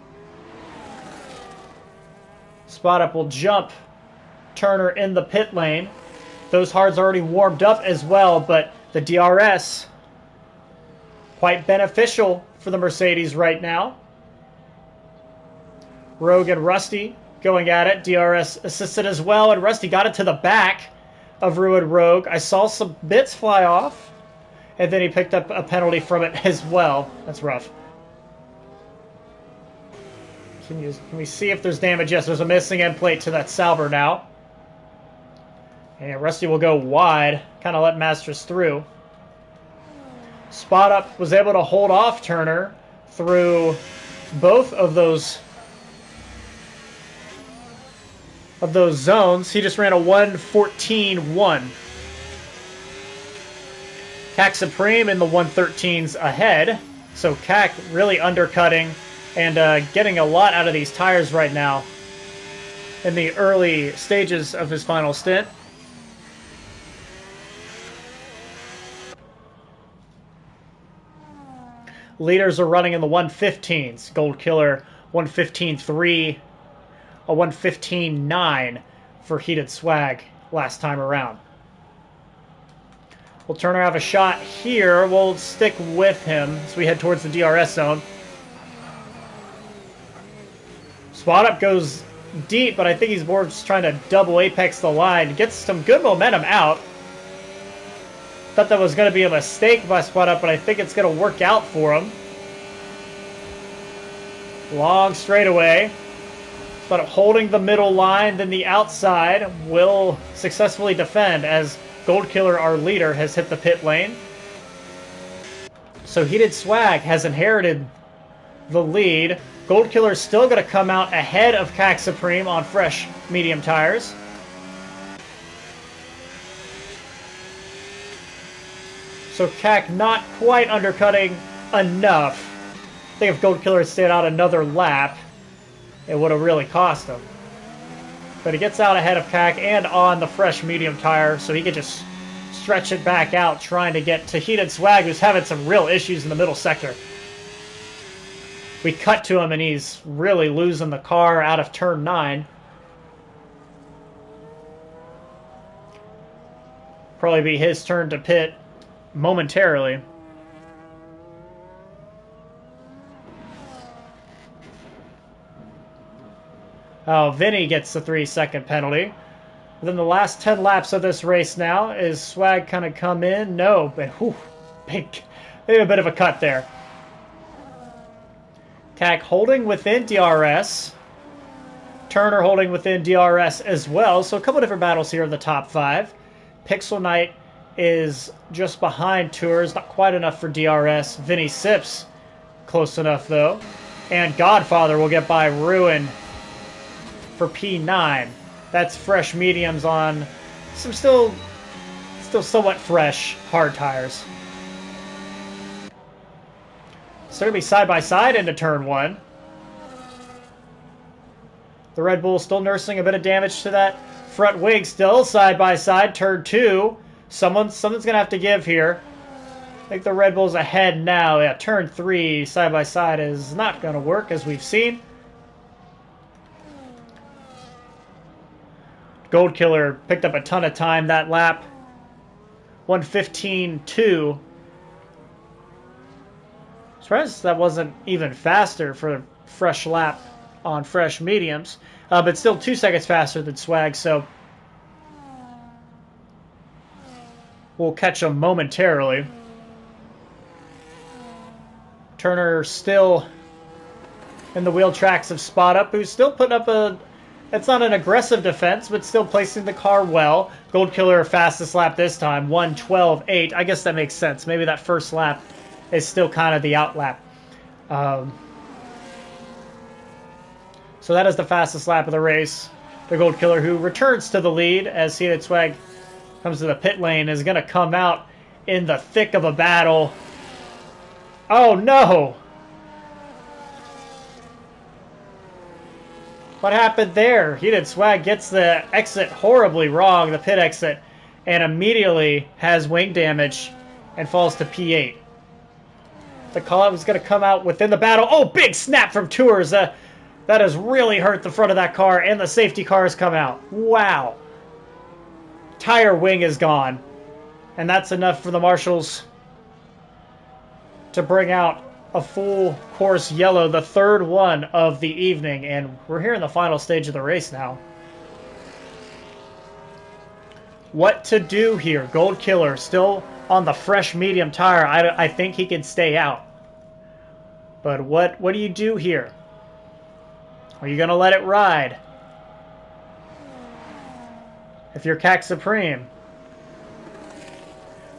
Spot up will jump Turner in the pit lane. Those hards already warmed up as well, but the DRS, quite beneficial for the Mercedes right now. Rogue and Rusty going at it. DRS assisted as well, and Rusty got it to the back of Ruin Rogue. I saw some bits fly off, and then he picked up a penalty from it as well. That's rough. Can we see if there's damage? Yes, there's a missing end plate to that Sauber now. And Rusty will go wide, kind of let Masters through. Spot Up was able to hold off Turner through both of those zones. He just ran a 1:14.1. CAC Supreme in the 1:13s ahead. So CAC really undercutting and getting a lot out of these tires right now in the early stages of his final stint. Leaders are running in the 1:15s. Gold Killer 1:15.3, a 1:15.9 for Heated Swag last time around. Will Turner have a shot here? We'll stick with him as we head towards the DRS zone. Spot Up goes deep, but I think he's more just trying to double apex the line. Gets some good momentum out. Thought that was going to be a mistake by Spot Up, but I think it's going to work out for him. Long straightaway. Spot Up holding the middle line, then the outside will successfully defend as Gold Killer, our leader, has hit the pit lane. So Heated Swag has inherited the lead. Gold Killer is still going to come out ahead of CAC Supreme on fresh medium tires. So CAC not quite undercutting enough. I think if Gold Killer had stayed out another lap, it would have really cost him. But he gets out ahead of CAC and on the fresh medium tire, so he could just stretch it back out, trying to get to Heated Swag, who's having some real issues in the middle sector. We cut to him, and he's really losing the car out of turn 9. Probably be his turn to pit momentarily. Oh, Vinny gets the 3-second penalty. Within the last 10 laps of this race now, is Swag kind of come in? No, but whew, maybe a bit of a cut there. Cack holding within DRS. Turner holding within DRS as well. So a couple different battles here in the top 5. Pixel Knight is just behind Tours, not quite enough for DRS. Vinny Sips, close enough though. And Godfather will get by Ruin for P9. That's fresh mediums on some still somewhat fresh hard tires. So going to be side by side into turn 1. The Red Bull still nursing a bit of damage to that front wing, still side by side. Turn 2. Something's going to have to give here. I think the Red Bull's ahead now. Yeah, turn 3 side by side is not going to work, as we've seen. Gold Killer picked up a ton of time that lap. 1:15.2. Surprised that wasn't even faster for a fresh lap on fresh mediums. But still 2 seconds faster than Swag, so we'll catch him momentarily. Turner still in the wheel tracks of Spot Up, who's still putting up a... It's not an aggressive defense, but still placing the car well. Gold Killer fastest lap this time, 1:12.8. I guess that makes sense. Maybe that first lap is still kind of the out lap. So that is the fastest lap of the race. The Gold Killer, who returns to the lead as Heated Swag comes to the pit lane, is going to come out in the thick of a battle. Oh no! What happened there? Heated Swag gets the exit horribly wrong, the pit exit, and immediately has wing damage and falls to P8. The call-out was going to come out within the battle. Oh, big snap from Tours. That has really hurt the front of that car, and the safety car has come out. Wow. Tire wing is gone. And that's enough for the Marshals to bring out a full course yellow, the third one of the evening, and we're here in the final stage of the race now. What to do here? Gold Killer still on the fresh medium tire. I think he can stay out. But what do you do here? Are you going to let it ride? If you're CAC Supreme.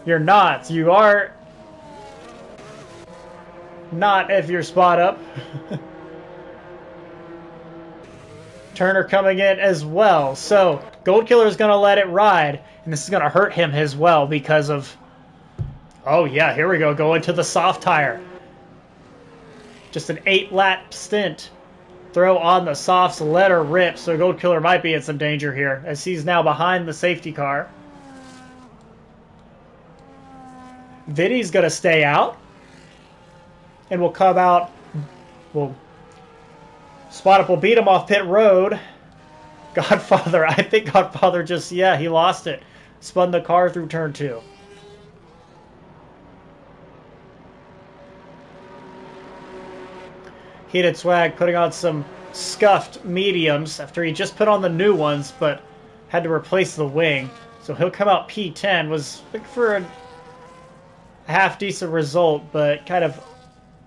You're not. You are... Not if you're Spot Up. Turner coming in as well. So, Gold Killer is going to let it ride. And this is going to hurt him as well because of... Oh yeah, here we go. Going to the soft tire. Just an 8-lap stint. Throw on the softs, let her rip. So Gold Killer might be in some danger here as he's now behind the safety car. Vinny's going to stay out. And will come out. Well, Spot Up will beat him off pit road. Godfather, I think Godfather just, yeah, he lost it. Spun the car through turn 2. Heated Swag putting on some scuffed mediums after he just put on the new ones, but had to replace the wing. So he'll come out P10. Was looking for a half-decent result, but kind of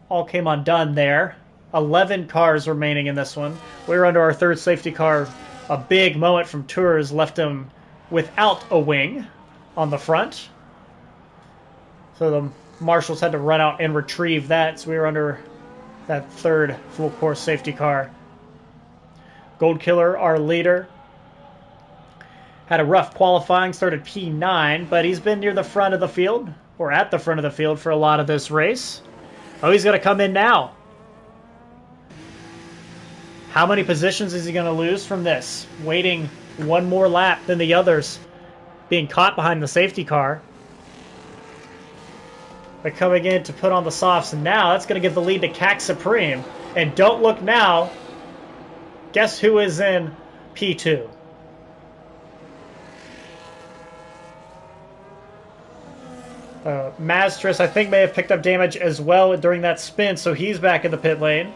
all came undone there. 11 cars remaining in this one. We're under our third safety car. A big moment from Tours left him without a wing on the front. So the Marshals had to run out and retrieve that. So we were under that third full course safety car. Gold Killer, our leader, had a rough qualifying, started P9, but he's been near the front of the field, or at the front of the field for a lot of this race. Oh, he's going to come in now. How many positions is he going to lose from this? Waiting one more lap than the others. Being caught behind the safety car. But coming in to put on the softs now, that's going to give the lead to CAC Supreme. And don't look now. Guess who is in P2? Maztris, I think, may have picked up damage as well during that spin, so he's back in the pit lane.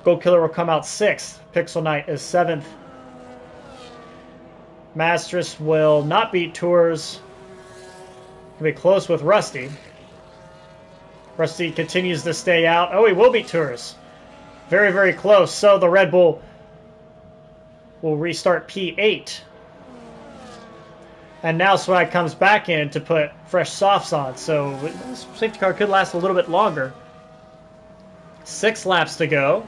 Gold Killer will come out 6th. Pixel Knight is 7th. Mastress will not beat Tours. He'll be close with Rusty. Rusty continues to stay out. Oh, he will beat Tours. Very, very close. So the Red Bull will restart P8. And now Swag comes back in to put fresh softs on. So this safety car could last a little bit longer. 6 laps to go.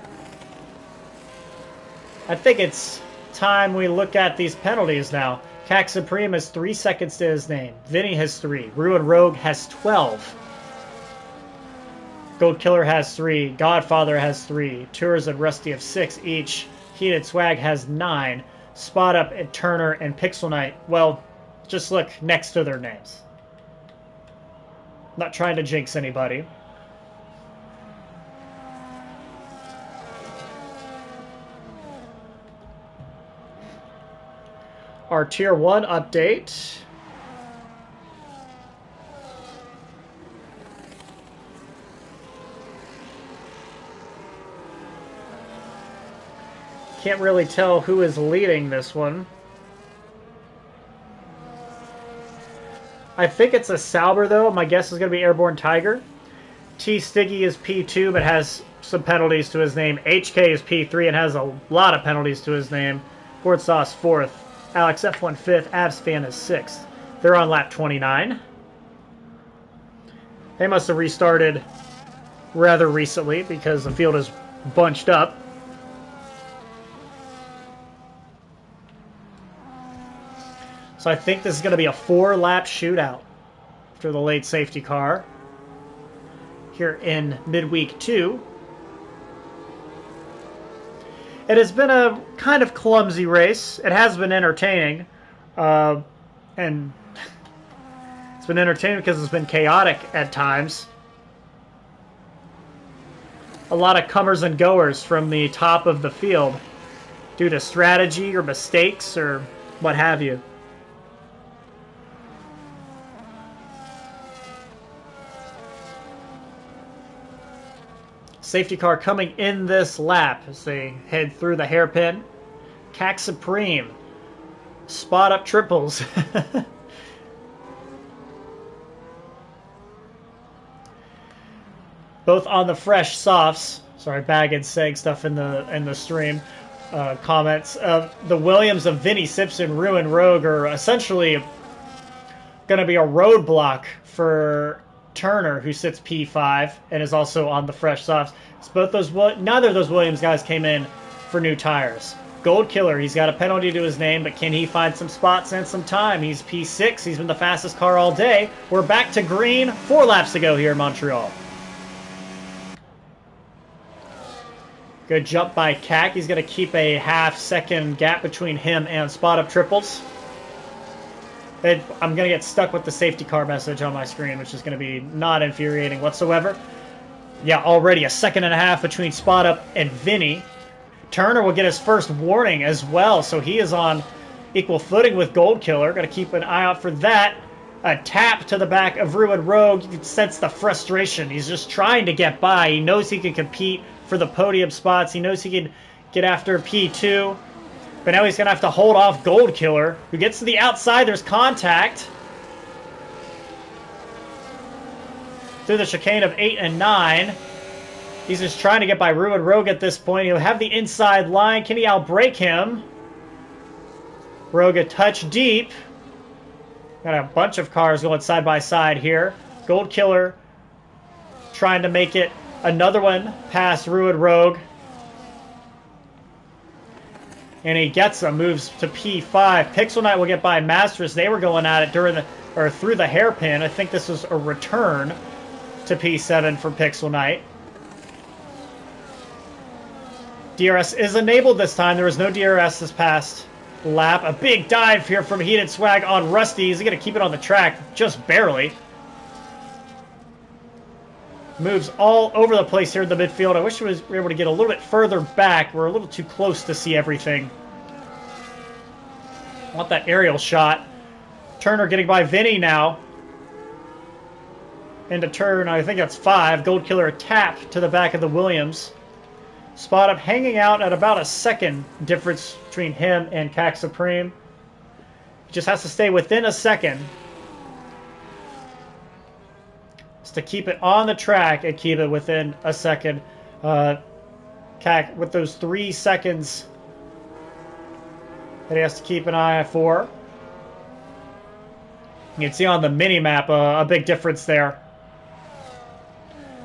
I think it's time we look at these penalties now. Cac Supreme has 3 seconds to his name. Vinny has 3. Ruin Rogue has 12. Gold Killer has 3. Godfather has 3. Tours and Rusty have 6 each. Heated Swag has 9. Spot Up and Turner and Pixel Knight, well, just look next to their names. Not trying to jinx anybody. Our Tier 1 update. Can't really tell who is leading this one. I think it's a Sauber, though. My guess is going to be Airborne Tiger. T. Stiggy is P2, but has some penalties to his name. HK is P3 and has a lot of penalties to his name. Ford Sauce 4th. Alex F1 5th. Absfan is 6th. They're on lap 29. They must have restarted rather recently because the field is bunched up. So I think this is going to be a 4-lap shootout for the late safety car here in Midweek 2. It has been a kind of clumsy race. It has been entertaining. And it's been entertaining because it's been chaotic at times. A lot of comers and goers from the top of the field due to strategy or mistakes or what have you. Safety car coming in this lap as they head through the hairpin. Cac Supreme. Spot Up triples. Both on the fresh softs. Sorry, Bag and Seg stuff in the stream. Comments. The Williams of Vinny Simpson, Ruin Rogue are essentially going to be a roadblock for Turner, who sits P5 and is also on the fresh softs. So both those, neither of those Williams guys came in for new tires. Gold Killer, he's got a penalty to his name, but can he find some spots and some time? He's P6. He's been the fastest car all day. We're back to green. 4 laps to go here in Montreal. Good jump by Cac. He's going to keep a half-second gap between him and Spot Up triples. I'm going to get stuck with the safety car message on my screen, which is going to be not infuriating whatsoever. Yeah, already a 1.5 seconds between Spot Up and Vinny. Turner will get his first warning as well, so he is on equal footing with Gold Killer. Got to keep an eye out for that. A tap to the back of Ruin Rogue. You can sense the frustration. He's just trying to get by. He knows he can compete for the podium spots. He knows he can get after P2. But now he's going to have to hold off Gold Killer, who gets to the outside. There's contact through the chicane of 8 and 9. He's just trying to get by Ruin Rogue at this point. He'll have the inside line. Can he outbrake him? Rogue a touch deep. Got a bunch of cars going side by side here. Gold Killer trying to make it another one past Ruin Rogue. And he gets them, moves to P5. Pixel Knight will get by Masters. They were going at it through the hairpin. I think this was a return to P7 for Pixel Knight. DRS is enabled this time. There was no DRS this past lap. A big dive here from Heated Swag on Rusty. He's going to keep it on the track, just barely. Moves all over the place here in the midfield. I wish we were able to get a little bit further back. We're a little too close to see everything. I want that aerial shot. Turner getting by Vinny now. Into turn, I think that's 5. Gold Killer tap to the back of the Williams. Spot Up hanging out at about a second difference between him and Cac Supreme. He just has to stay within a second. Just to keep it on the track and keep it within a second. Cac with those 3 seconds that he has to keep an eye for. You can see on the mini-map a big difference there.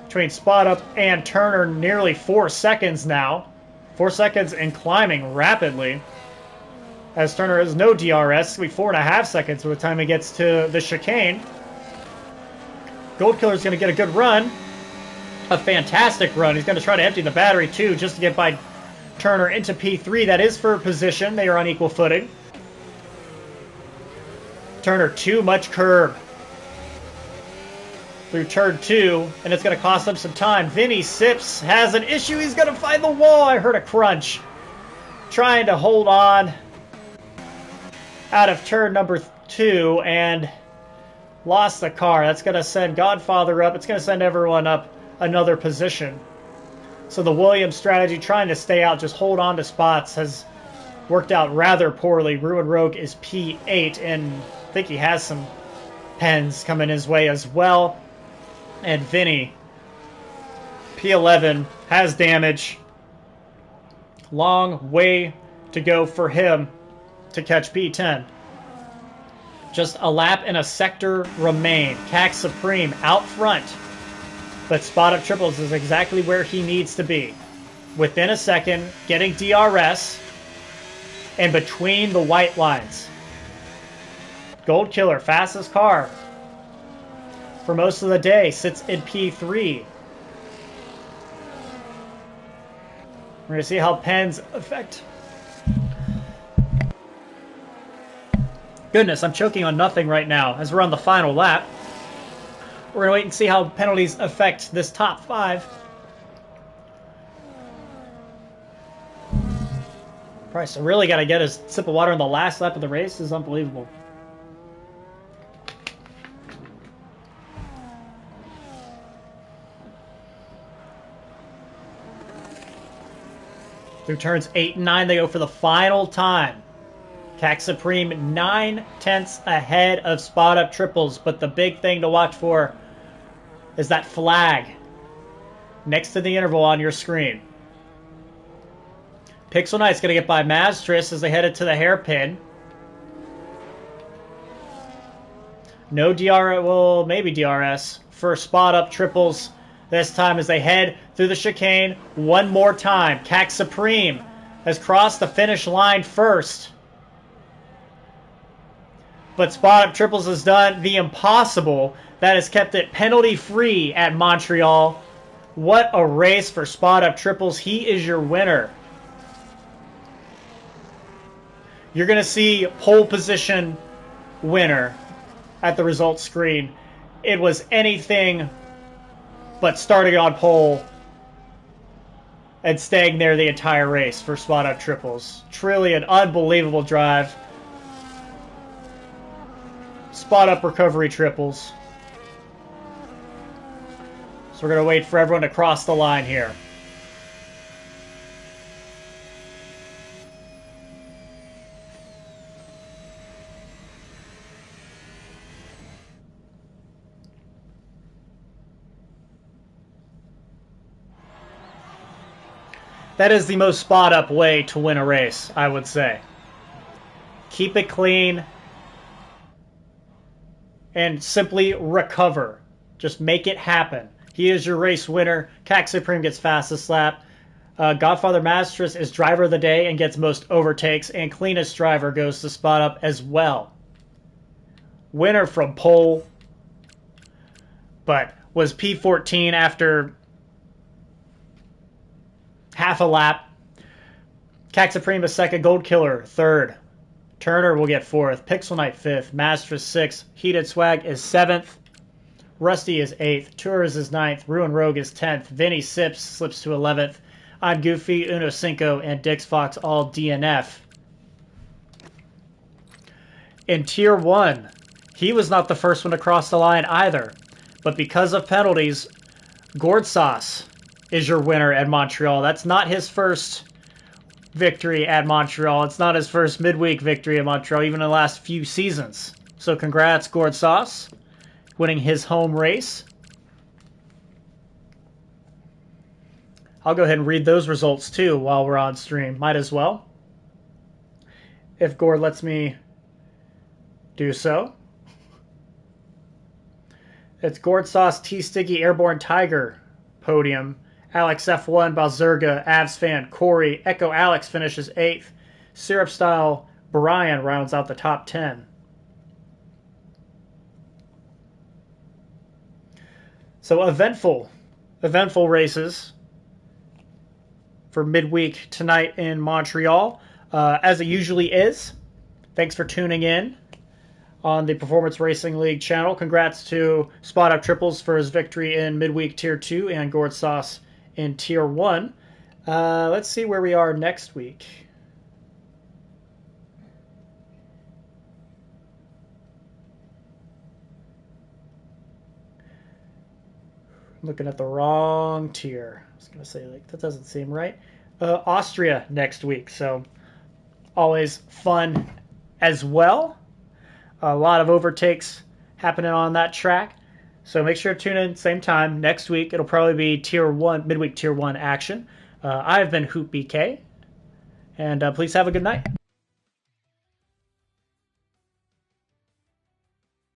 Between Spot Up and Turner, nearly 4 seconds now. 4 seconds and climbing rapidly. As Turner has no DRS, it's going to be 4.5 seconds by the time he gets to the chicane. Gold Killer's going to get a good run. A fantastic run. He's going to try to empty the battery too, just to get by Turner into P3. That is for position. They are on equal footing. Turner, too much curb through turn 2, and it's going to cost him some time. Vinny Sips has an issue. He's going to find the wall. I heard a crunch. Trying to hold on out of turn number 2 and lost the car. That's going to send Godfather up. It's going to send everyone up another position. So the Williams strategy, trying to stay out, just hold on to spots, has worked out rather poorly. Ruined Rogue is P8, and I think he has some pens coming his way as well. And Vinny, P11, has damage. Long way to go for him to catch P10. Just a lap and a sector remain. Cac Supreme out front. But Spot Up Triples is exactly where he needs to be. Within a second, getting DRS, and between the white lines. Gold Killer, fastest car for most of the day, sits in P3. We're going to see how pens affect. Goodness, I'm choking on nothing right now as we're on the final lap. We're going to wait and see how penalties affect this top 5. Price really got to get a sip of water on the last lap of the race. This is unbelievable. Through turns 8 and 9, they go for the final time. Cac Supreme 9/10 ahead of Spot Up Triples, but the big thing to watch for is that flag next to the interval on your screen. Pixel Knight's going to get by Mastris as they headed to the hairpin. No DRS, well, maybe DRS for Spot Up Triples this time as they head through the chicane one more time. Cac Supreme has crossed the finish line first. But Spot Up Triples has done the impossible. That has kept it penalty-free at Montreal. What a race for Spot Up Triples. He is your winner. You're going to see pole position winner at the results screen. It was anything but starting on pole and staying there the entire race for Spot Up Triples. Truly an unbelievable drive. Spot Up recovery triples. So we're going to wait for everyone to cross the line here. That is the most Spot Up way to win a race, I would say. Keep it clean and simply recover. Just make it happen. He is your race winner. Cac Supreme gets fastest lap. Godfather Masters is driver of the day and gets most overtakes, and cleanest driver goes to Spot Up as well. Winner from pole, but was P14 after half a lap. Cac Supreme is second. Gold Killer third. Turner will get 4th. Pixel Knight 5th. Masters 6th. Heated Swag is 7th. Rusty is 8th. Tours is 9th. Ruin Rogue is 10th. Vinny Sips slips to 11th. I'm Goofy, Uno Cinco, and Dix Fox all DNF. In Tier 1, he was not the first one to cross the line either. But because of penalties, Gourd Sauce is your winner at Montreal. That's not his first victory at Montreal. It's not his first midweek victory at Montreal, even in the last few seasons. So congrats, Gord Sauce, winning his home race. I'll go ahead and read those results too while we're on stream. Might as well, if Gord lets me do so. It's Gord Sauce, T. Sticky, Airborne Tiger, podium. Alex F1, Balzerga, Avs fan, Corey, Echo Alex finishes 8th. Syrup Style Brian rounds out the top 10. So eventful races for midweek tonight in Montreal, as it usually is. Thanks for tuning in on the Performance Racing League channel. Congrats to Spot Up Triples for his victory in midweek Tier 2 and Gord Sauce in Tier 1. Let's see where we are next week. I'm looking at the wrong tier. I was going to say, like, that doesn't seem right. Austria next week, so always fun as well. A lot of overtakes happening on that track. So make sure to tune in same time next week. It'll probably be Tier 1, midweek Tier 1 action. I've been Hoop BK, and please have a good night.